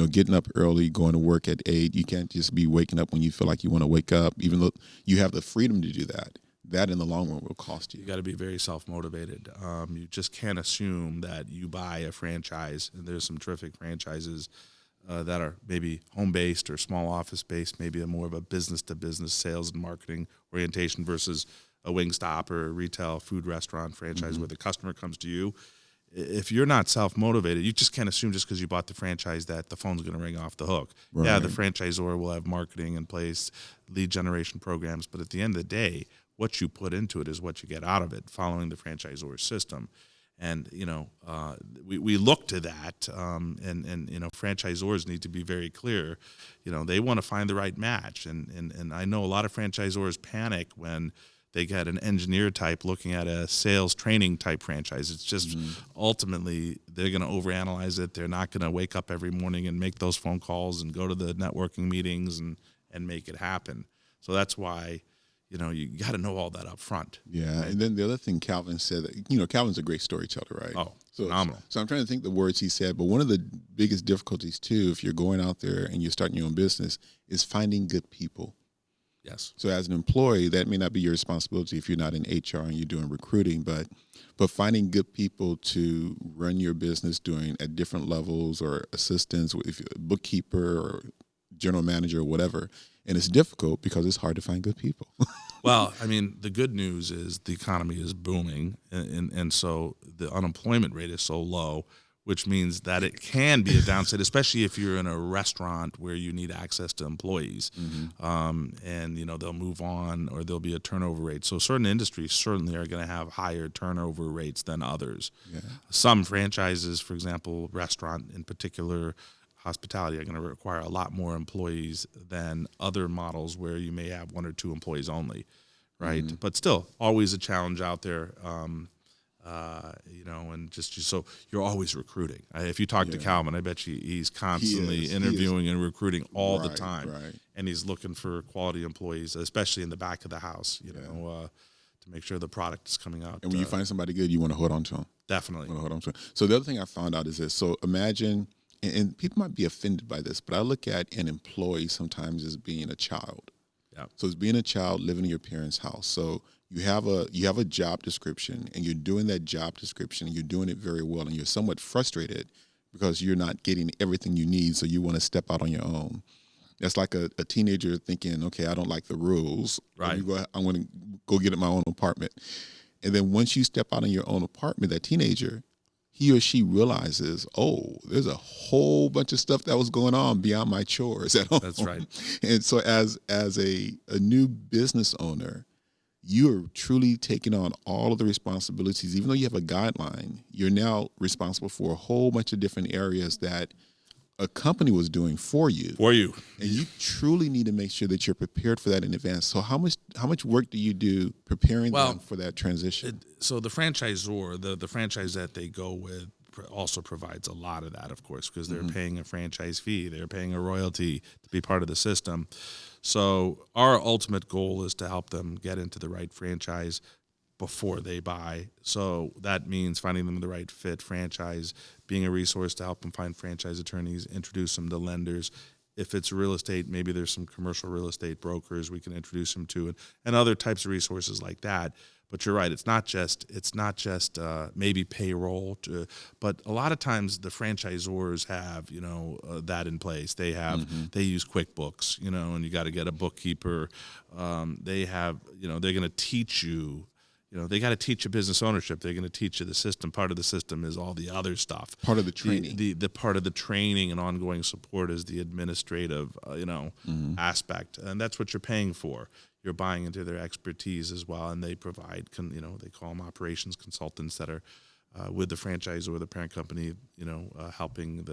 getting up early, going to work at 8. You can't just be waking up when you feel like you want to wake up, even though you have the freedom to do that. That in the long run will cost you. You got to be very self-motivated. You just can't assume that you buy a franchise, and there's some terrific franchises that are maybe home-based or small office-based, maybe more of a business-to-business sales and marketing orientation versus a Wingstop or a retail food restaurant franchise where the customer comes to you. If you're not self-motivated, you just can't assume just because you bought the franchise that the phone's going to ring off the hook. Right. Yeah, the franchisor will have marketing in place, lead generation programs, but at the end of the day, what you put into it is what you get out of it, following the franchisor system. And, we look to that, and franchisors need to be very clear. They want to find the right match. And I know a lot of franchisors panic when they get an engineer type looking at a sales training type franchise. It's just ultimately they're going to overanalyze it. They're not going to wake up every morning and make those phone calls and go to the networking meetings and make it happen. So that's why you got to know all that up front. Yeah, right? And then the other thing Calvin said, that, Calvin's a great storyteller, right? Oh, phenomenal. So I'm trying to think the words he said, but one of the biggest difficulties, too, if you're going out there and you're starting your own business, is finding good people. Yes. So as an employee, that may not be your responsibility if you're not in HR and you're doing recruiting, but finding good people to run your business at different levels, or assistants, if you're a bookkeeper or general manager or whatever. And it's difficult because it's hard to find good people. Well, I mean, the good news is the economy is booming, and so the unemployment rate is so low, which means that it can be a downside, especially if you're in a restaurant where you need access to employees, and they'll move on or there'll be a turnover rate. So certain industries certainly are going to have higher turnover rates than others. Yeah. Some franchises, for example, restaurant in particular, hospitality, are going to require a lot more employees than other models where you may have 1 or 2 employees only, right? But still, always a challenge out there. And so you're always recruiting. If you talk to Calvin, I bet you he's constantly interviewing and recruiting all the time. Right. And he's looking for quality employees, especially in the back of the house, to make sure the product is coming out. And when you find somebody good, you want to hold on to them. Definitely. So the other thing I found out is this. So imagine, and people might be offended by this, but I look at an employee sometimes as being a child. Yeah. So it's being a child living in your parents' house. So you have a job description, and you're doing that job description, and you're doing it very well, and you're somewhat frustrated because you're not getting everything you need, so you want to step out on your own. That's like a teenager thinking, okay, I don't like the rules. Right. I'm going to go get my own apartment. And then once you step out in your own apartment, that teenager, he or she realizes, oh, there's a whole bunch of stuff that was going on beyond my chores at home. That's right. And so as a new business owner, you're truly taking on all of the responsibilities. Even though you have a guideline, you're now responsible for a whole bunch of different areas that a company was doing for you. And you truly need to make sure that you're prepared for that in advance. So how much work do you do preparing them for that transition? So the franchisor, the franchise that they go with also provides a lot of that, of course, because they're paying a franchise fee. They're paying a royalty to be part of the system. So our ultimate goal is to help them get into the right franchise before they buy. So that means finding them the right fit franchise, being a resource to help them find franchise attorneys, introduce them to lenders. If it's real estate, maybe there's some commercial real estate brokers we can introduce them to, and other types of resources like that. But you're right; it's not just maybe payroll, but a lot of times the franchisors have that in place. They have they use QuickBooks, and you got to get a bookkeeper. They have they're going to teach you. They got to teach you business ownership. They're going to teach you the system. Part of the system is all the other stuff. Part of the training. The part of the training and ongoing support is the administrative, aspect, and that's what you're paying for. You're buying into their expertise as well, and they provide, they call them operations consultants that are with the franchise or the parent company, helping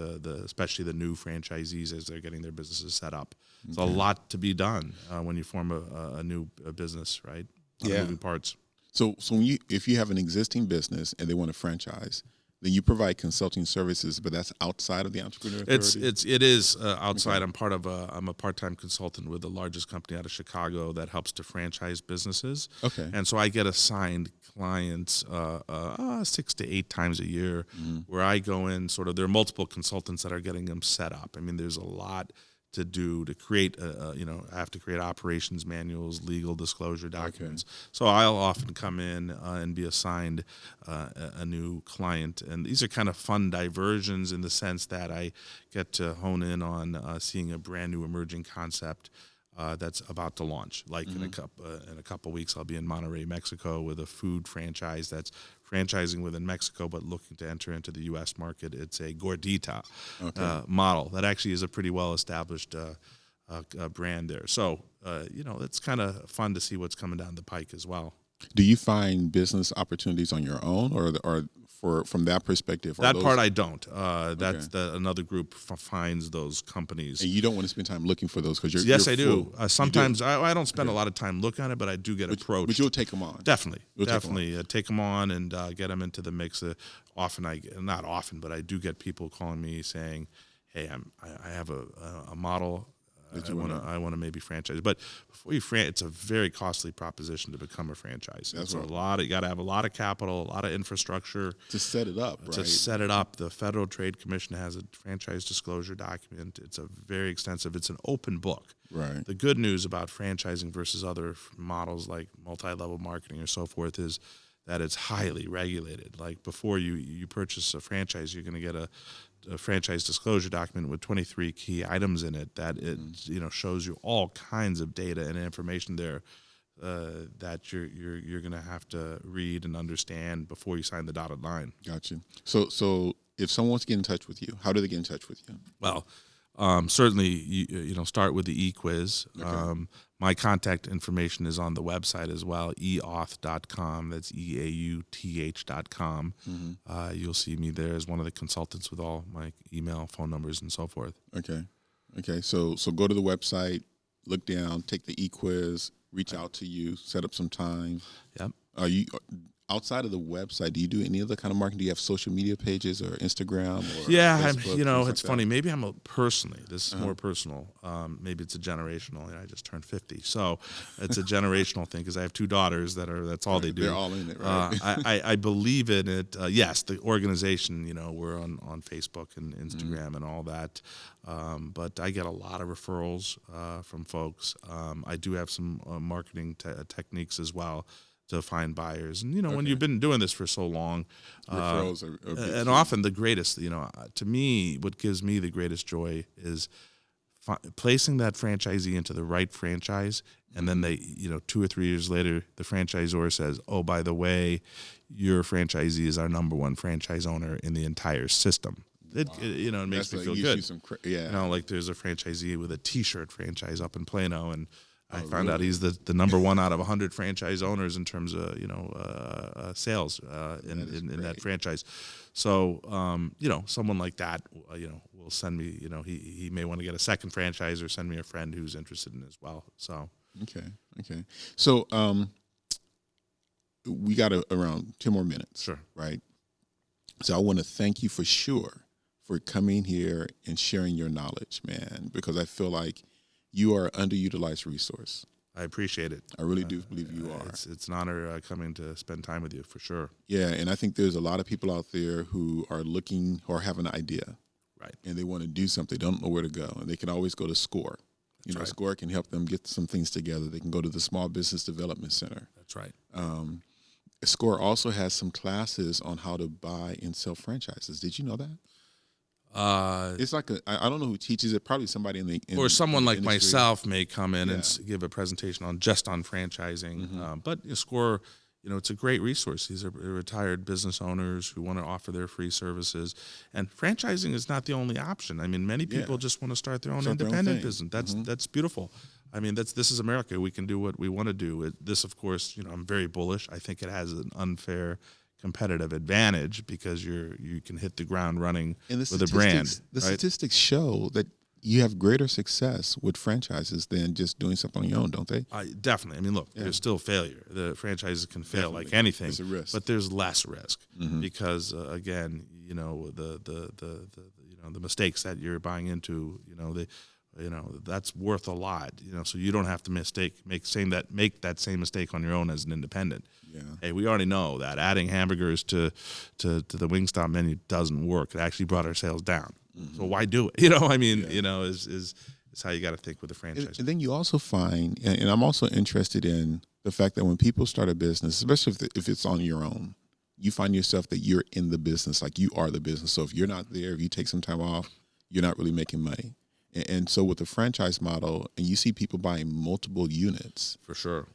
especially the new franchisees as they're getting their businesses set up. It's a lot to be done when you form a new business, right? Moving parts. So if you have an existing business and they want to franchise, then you provide consulting services, but that's outside of the entrepreneur authority? It is outside. Okay. I'm a part-time consultant with the largest company out of Chicago that helps to franchise businesses. Okay. And so I get assigned clients 6 to 8 times a year where I go in there are multiple consultants that are getting them set up. I mean, there's a lot to do to create, I have to create operations manuals, legal disclosure documents. Okay. So I'll often come in and be assigned a new client. And these are kind of fun diversions in the sense that I get to hone in on seeing a brand new emerging concept that's about to launch. Like in a couple of weeks, I'll be in Monterrey, Mexico, with a food franchise that's franchising within Mexico, but looking to enter into the U.S. market. It's a gordita model that actually is a pretty well-established brand there. So, it's kind of fun to see what's coming down the pike as well. Do you find business opportunities on your own, or from that perspective? That part I don't. That's another group finds those companies. And you don't want to spend time looking for those because Yes, I do. Sometimes I don't spend a lot of time looking at it, but I do get approached. But you'll take them on. Definitely. Take them on and get them into the mix. Not often, but I do get people calling me saying, "Hey, I have a model. I want to maybe franchise." But before you it's a very costly proposition to become a franchise. That's a lot. You got to have a lot of capital, a lot of infrastructure to set it up. To set it up, the Federal Trade Commission has a franchise disclosure document. It's a very extensive. It's an open book. Right. The good news about franchising versus other models like multi-level marketing or so forth is that it's highly regulated. Like before you purchase a franchise, you're going to get a a franchise disclosure document with 23 key items in it that it shows you all kinds of data and information there that you're going to have to read and understand before you sign the dotted line. Gotcha. So if someone wants to get in touch with you, how do they get in touch with you? Well, certainly you start with the e-quiz. Okay. My contact information is on the website as well, eauth.com. That's eauth.com. You'll see me there as one of the consultants with all my email, phone numbers, and so forth. Okay. So go to the website, look down, take the e-quiz, reach out to you, set up some time. Yep. Are you outside of the website? Do you do any other kind of marketing? Do you have social media pages or Instagram or Facebook, it's like funny. Maybe I'm personally. This is more personal. Maybe it's a generational. I just turned 50, so it's a generational thing because I have 2 daughters that's all they do. They're all in it, right? I believe in it. Yes, the organization. We're on Facebook and Instagram and all that. But I get a lot of referrals from folks. I do have some marketing techniques as well to find buyers. And, when you've been doing this for so long, referrals are and often the greatest, to me, what gives me the greatest joy is placing that franchisee into the right franchise. And then they, 2 or 3 years later, the franchisor says, oh, by the way, your franchisee is our number 1 franchise owner in the entire system. It makes me feel good. Like there's a franchisee with a T-shirt franchise up in Plano, and I found out he's the number 1 out of 100 franchise owners in terms of sales in that franchise. So someone like that will send me. He may want to get a second franchise or send me a friend who's interested in it as well. So okay. So we got around 10 more minutes. Sure. Right. So I want to thank you for coming here and sharing your knowledge, man, because I feel like you are an underutilized resource. I appreciate it. I really do believe you are. It's an honor coming to spend time with you, for sure. Yeah, and I think there's a lot of people out there who are looking or have an idea. Right. And they want to do something. They don't know where to go. And they can always go to SCORE. Right. SCORE can help them get some things together. They can go to the Small Business Development Center. That's right. SCORE also has some classes on how to buy and sell franchises. Did you know that? It's like I don't know who teaches it. Probably somebody or someone in the like industry. myself may come in and give a presentation on franchising. But SCORE, it's a great resource. These are retired business owners who want to offer their free services, and franchising is not the only option. I mean, many people just want to start their own independent business. That's beautiful. I mean, this is America. We can do what we want to do. This, of course, I'm very bullish. I think it has an unfair competitive advantage because you can hit the ground running with a brand. The statistics show that you have greater success with franchises than just doing something on your own, don't they? Definitely. I mean, look, there's still failure. The franchises can fail like anything. It's a risk, but there's less risk because again, the mistakes that you're buying into, that's worth a lot. So you don't have to make that same mistake on your own as an independent. Yeah. Hey, we already know that adding hamburgers to the Wingstop menu doesn't work. It actually brought our sales down. So why do it? Is how you got to think with the franchise. And then you also find, and I'm also interested in the fact that when people start a business, especially if it's on your own, you find yourself that you're in the business, like you are the business. So if you're not there, if you take some time off, you're not really making money. And so with the franchise model, and you see people buying multiple units. For sure.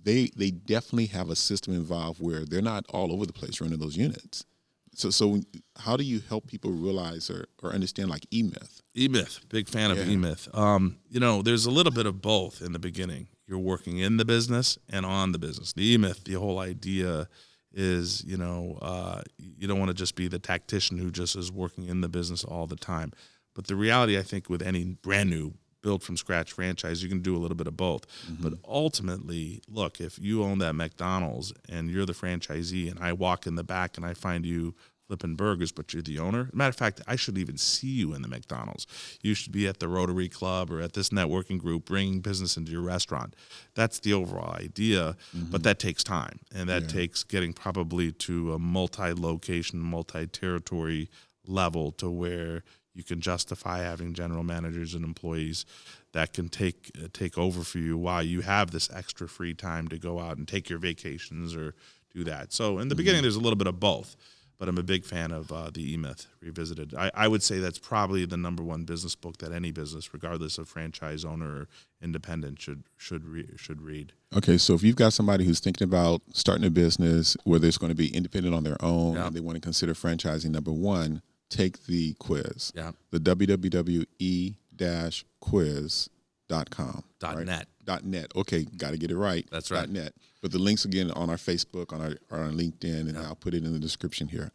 They definitely have a system involved where they're not all over the place running those units. So how do you help people realize or understand like E-Myth? E-Myth, big fan of E-Myth. There's a little bit of both in the beginning. You're working in the business and on the business. The E-Myth, the whole idea is, you don't want to just be the tactician who just is working in the business all the time. But the reality, I think, with any brand new built from scratch franchise, you can do a little bit of both. But ultimately, look, if you own that McDonald's and you're the franchisee and I walk in the back and I find you flipping burgers, but you're the owner. Matter of fact, I should even see you in the McDonald's. You should be at the Rotary Club or at this networking group bringing business into your restaurant. That's the overall idea, but that takes time. And that takes getting probably to a multi-location, multi-territory level to where you can justify having general managers and employees that can take over for you while you have this extra free time to go out and take your vacations or do that. So in the beginning, there's a little bit of both. but I'm a big fan of the E-Myth Revisited. I would say that's probably the number one business book that any business, regardless of franchise owner or independent, should read. Okay, so if you've got somebody who's thinking about starting a business, whether it's going to be independent on their own and they want to consider franchising, number one, take the quiz. Yeah. The www.e-quiz.com. Right? .net. .net. Okay, got to get it right. That's right. .net. But the links again on our Facebook, on our LinkedIn, and I'll put it in the description here.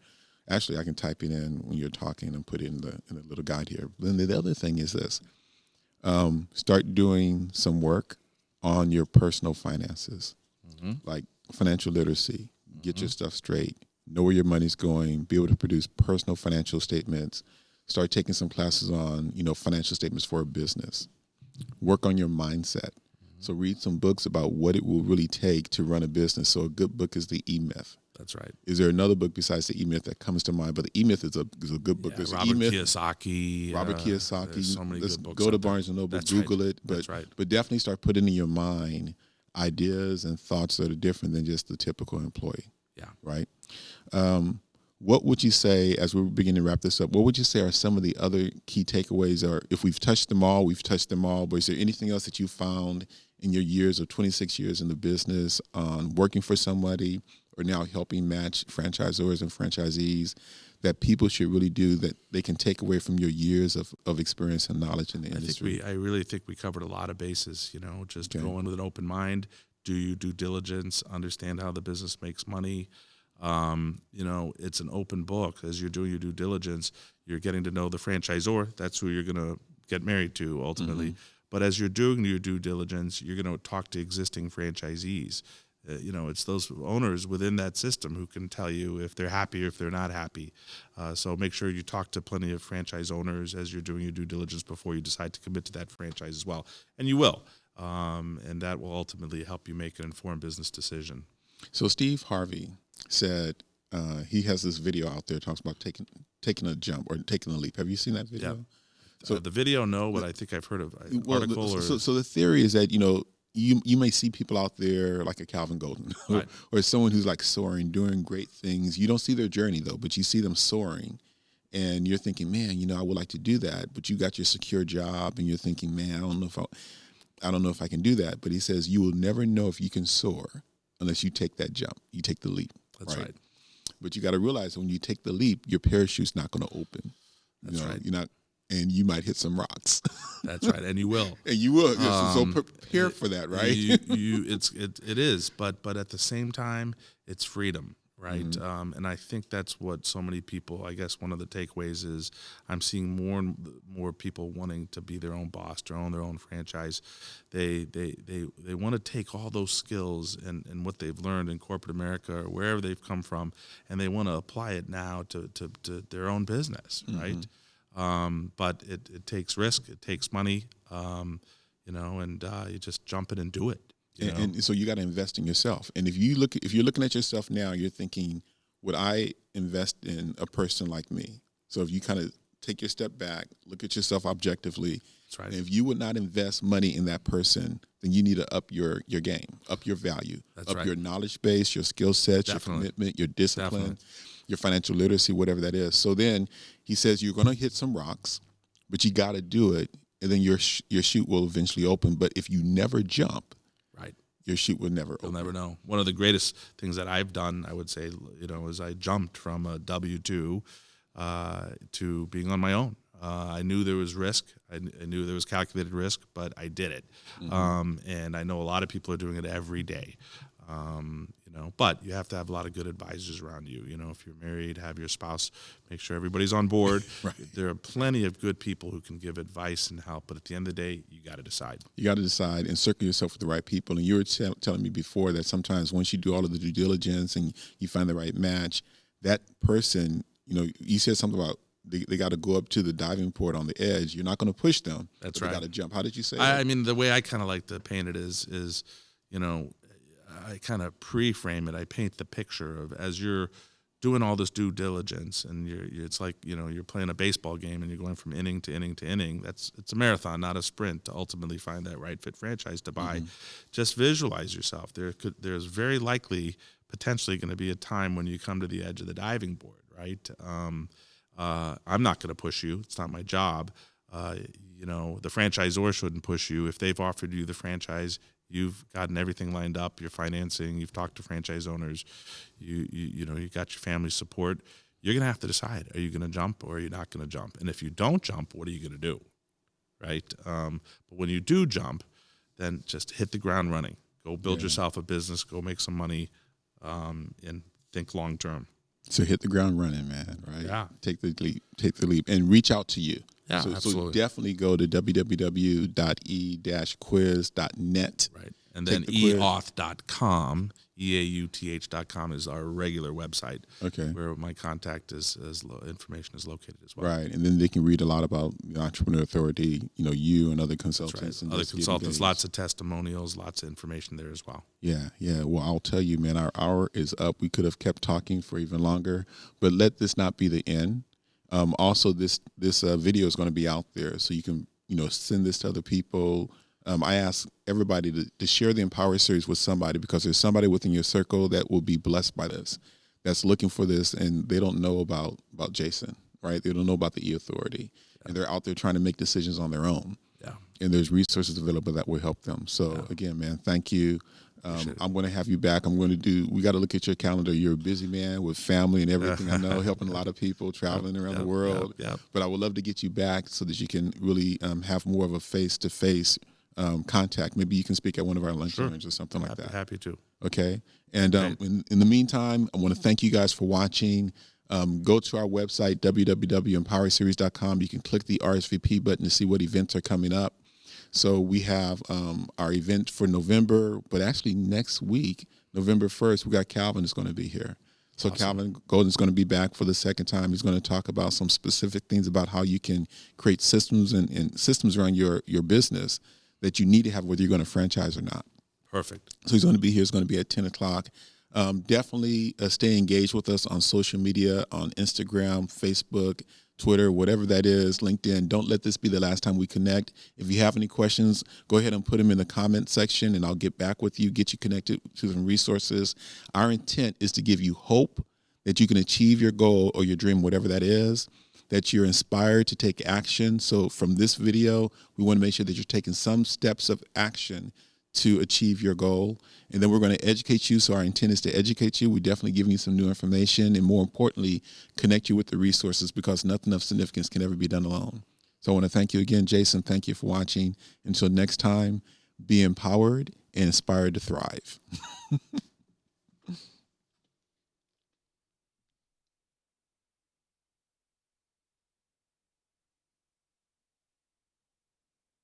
Actually, I can type it in when you're talking and put it in the little guide here. Then the other thing is this: start doing some work on your personal finances, like financial literacy. Get your stuff straight. Know where your money's going. Be able to produce personal financial statements. Start taking some classes on financial statements for a business. Work on your mindset. So read some books about what it will really take to run a business. So a good book is the E-Myth. That's right. Is there another book besides the E-Myth that comes to mind? But the E-Myth is a good book. Yeah, There's Robert E-Myth, Kiyosaki. Robert Kiyosaki. There's so many Let's good books go to out there. Barnes & Noble, That's Google right. it. But, That's right. but definitely start putting in your mind ideas and thoughts that are different than just the typical employee. Yeah. Right? What would you say, as we're beginning to wrap this up, what would you say are some of the other key takeaways? Or if we've touched them all, we've touched them all. But is there anything else that you found in your years of 26 years in the business on working for somebody or now helping match franchisors and franchisees that people should really do that they can take away from your years of experience and knowledge in the industry? I really think we covered a lot of bases, just go in with an open mind, do your due diligence, understand how the business makes money. It's an open book. As you're doing your due diligence, you're getting to know the franchisor. That's who you're going to get married to ultimately. But as you're doing your due diligence, you're going to talk to existing franchisees. It's those owners within that system who can tell you if they're happy or if they're not happy. So make sure you talk to plenty of franchise owners as you're doing your due diligence before you decide to commit to that franchise as well. And you will. And that will ultimately help you make an informed business decision. So Steve Harvey said he has this video out there talks about taking a jump or taking a leap. Have you seen that video? Yeah. So the video, no, but I think I've heard of an article. So the theory is that you may see people out there like a Calvin Golden Right. or someone who's like soaring, doing great things. You don't see their journey though, but you see them soaring, and you're thinking, man, I would like to do that. But you got your secure job, and you're thinking, man, I don't know if I can do that. But he says you will never know if you can soar unless you take that jump, you take the leap. That's right. But you got to realize when you take the leap, your parachute's not going to open. That's right. You're not, and you might hit some rocks. That's right, and you will. And you will. So prepare for that, right? It is, but at the same time, it's freedom, right? And I think that's what so many people. I guess one of the takeaways is I'm seeing more and more people wanting to be their own boss, to own their own franchise. They want to take all those skills and what they've learned in corporate America or wherever they've come from, and they want to apply it now to their own business, right? But it takes risk, it takes money, and you just jump in and do it. And so you got to invest in yourself. And if you're looking at yourself now, you're thinking, would I invest in a person like me? So if you kind of take your step back, look at yourself objectively. That's right. And if you would not invest money in that person, then you need to up your game, up your value, That's up right. your knowledge base, your skill sets, your commitment, your discipline, your financial literacy, whatever that is. So then he says you're going to hit some rocks, but you got to do it, and then your chute will eventually open. But if you never jump, Right. your chute will never open. You'll never know. One of the greatest things that I've done, I would say, is I jumped from a W-2 to being on my own. I knew there was risk. I knew there was calculated risk, but I did it. And I know a lot of people are doing it every day. But you have to have a lot of good advisors around you. If you're married, have your spouse, make sure everybody's on board. Right. There are plenty of good people who can give advice and help, but at the end of the day, you got to decide. You got to decide and circle yourself with the right people. And you were telling me before that sometimes once you do all of the due diligence and you find the right match, that person, you said something about they got to go up to the diving board on the edge. You're not going to push them. That's right. They got to jump. How did you say that? I mean, the way I kind of like to paint it is I kind of pre-frame it. I paint the picture of as you're doing all this due diligence, and it's like you're playing a baseball game and you're going from inning to inning to inning. It's a marathon, not a sprint, to ultimately find that right fit franchise to buy. Just visualize yourself. There's very likely potentially going to be a time when you come to the edge of the diving board, right? I'm not going to push you. It's not my job. The franchisor shouldn't push you. If they've offered you the franchise, you've gotten everything lined up, your financing, you've talked to franchise owners, you got your family support. You're going to have to decide, are you going to jump or are you not going to jump? And if you don't jump, what are you going to do, right? But when you do jump, then just hit the ground running. Go build yourself a business, go make some money, and think long term. So hit the ground running, man, right? Yeah. Take the leap, and reach out to you. Yeah, so absolutely. So definitely go to www.e-quiz.net. Right. And then eauth.com, EAUTH.com is our regular website. Okay. Where my contact information is located as well. Right. And then they can read a lot about the Entrepreneur Authority, you and other consultants. That's right. And other consultants, lots of testimonials, lots of information there as well. Yeah. Yeah. Well, I'll tell you, man, our hour is up. We could have kept talking for even longer, but let this not be the end. Also, this video is going to be out there, so you can, send this to other people. I ask everybody to share the Empower series with somebody, because there's somebody within your circle that will be blessed by this, that's looking for this, and they don't know about Jason, right? They don't know about the E-Authority, and they're out there trying to make decisions on their own. Yeah. And there's resources available that will help them. So again, man, thank you. I'm going to have you back. We got to look at your calendar. You're a busy man with family and everything. I know, helping a lot of people, traveling around the world. But I would love to get you back so that you can really have more of a face-to-face contact. Maybe you can speak at one of our lunch dinners or something like that. Happy to. Okay. And in the meantime, I want to thank you guys for watching. Go to our website, www.empowerseries.com. You can click the RSVP button to see what events are coming up. So we have our event for November, but actually next week, November 1st, we got Calvin is going to be here. So awesome. Calvin Golden is going to be back for the second time. He's going to talk about some specific things about how you can create systems and systems around your business that you need to have, whether you're going to franchise or not. Perfect. So he's going to be here. It's going to be at 10 o'clock. Definitely stay engaged with us on social media, on Instagram, Facebook, Twitter, whatever that is, LinkedIn. Don't let this be the last time we connect. If you have any questions, go ahead and put them in the comment section, and I'll get back with you, get you connected to some resources. Our intent is to give you hope that you can achieve your goal or your dream, whatever that is, that you're inspired to take action. So from this video, we want to make sure that you're taking some steps of action to achieve your goal. And then we're going to educate you. So our intent is to educate you. We're definitely giving you some new information, and more importantly, connect you with the resources, because nothing of significance can ever be done alone. So I want to thank you again, Jason. Thank you for watching. Until next time, be empowered and inspired to thrive.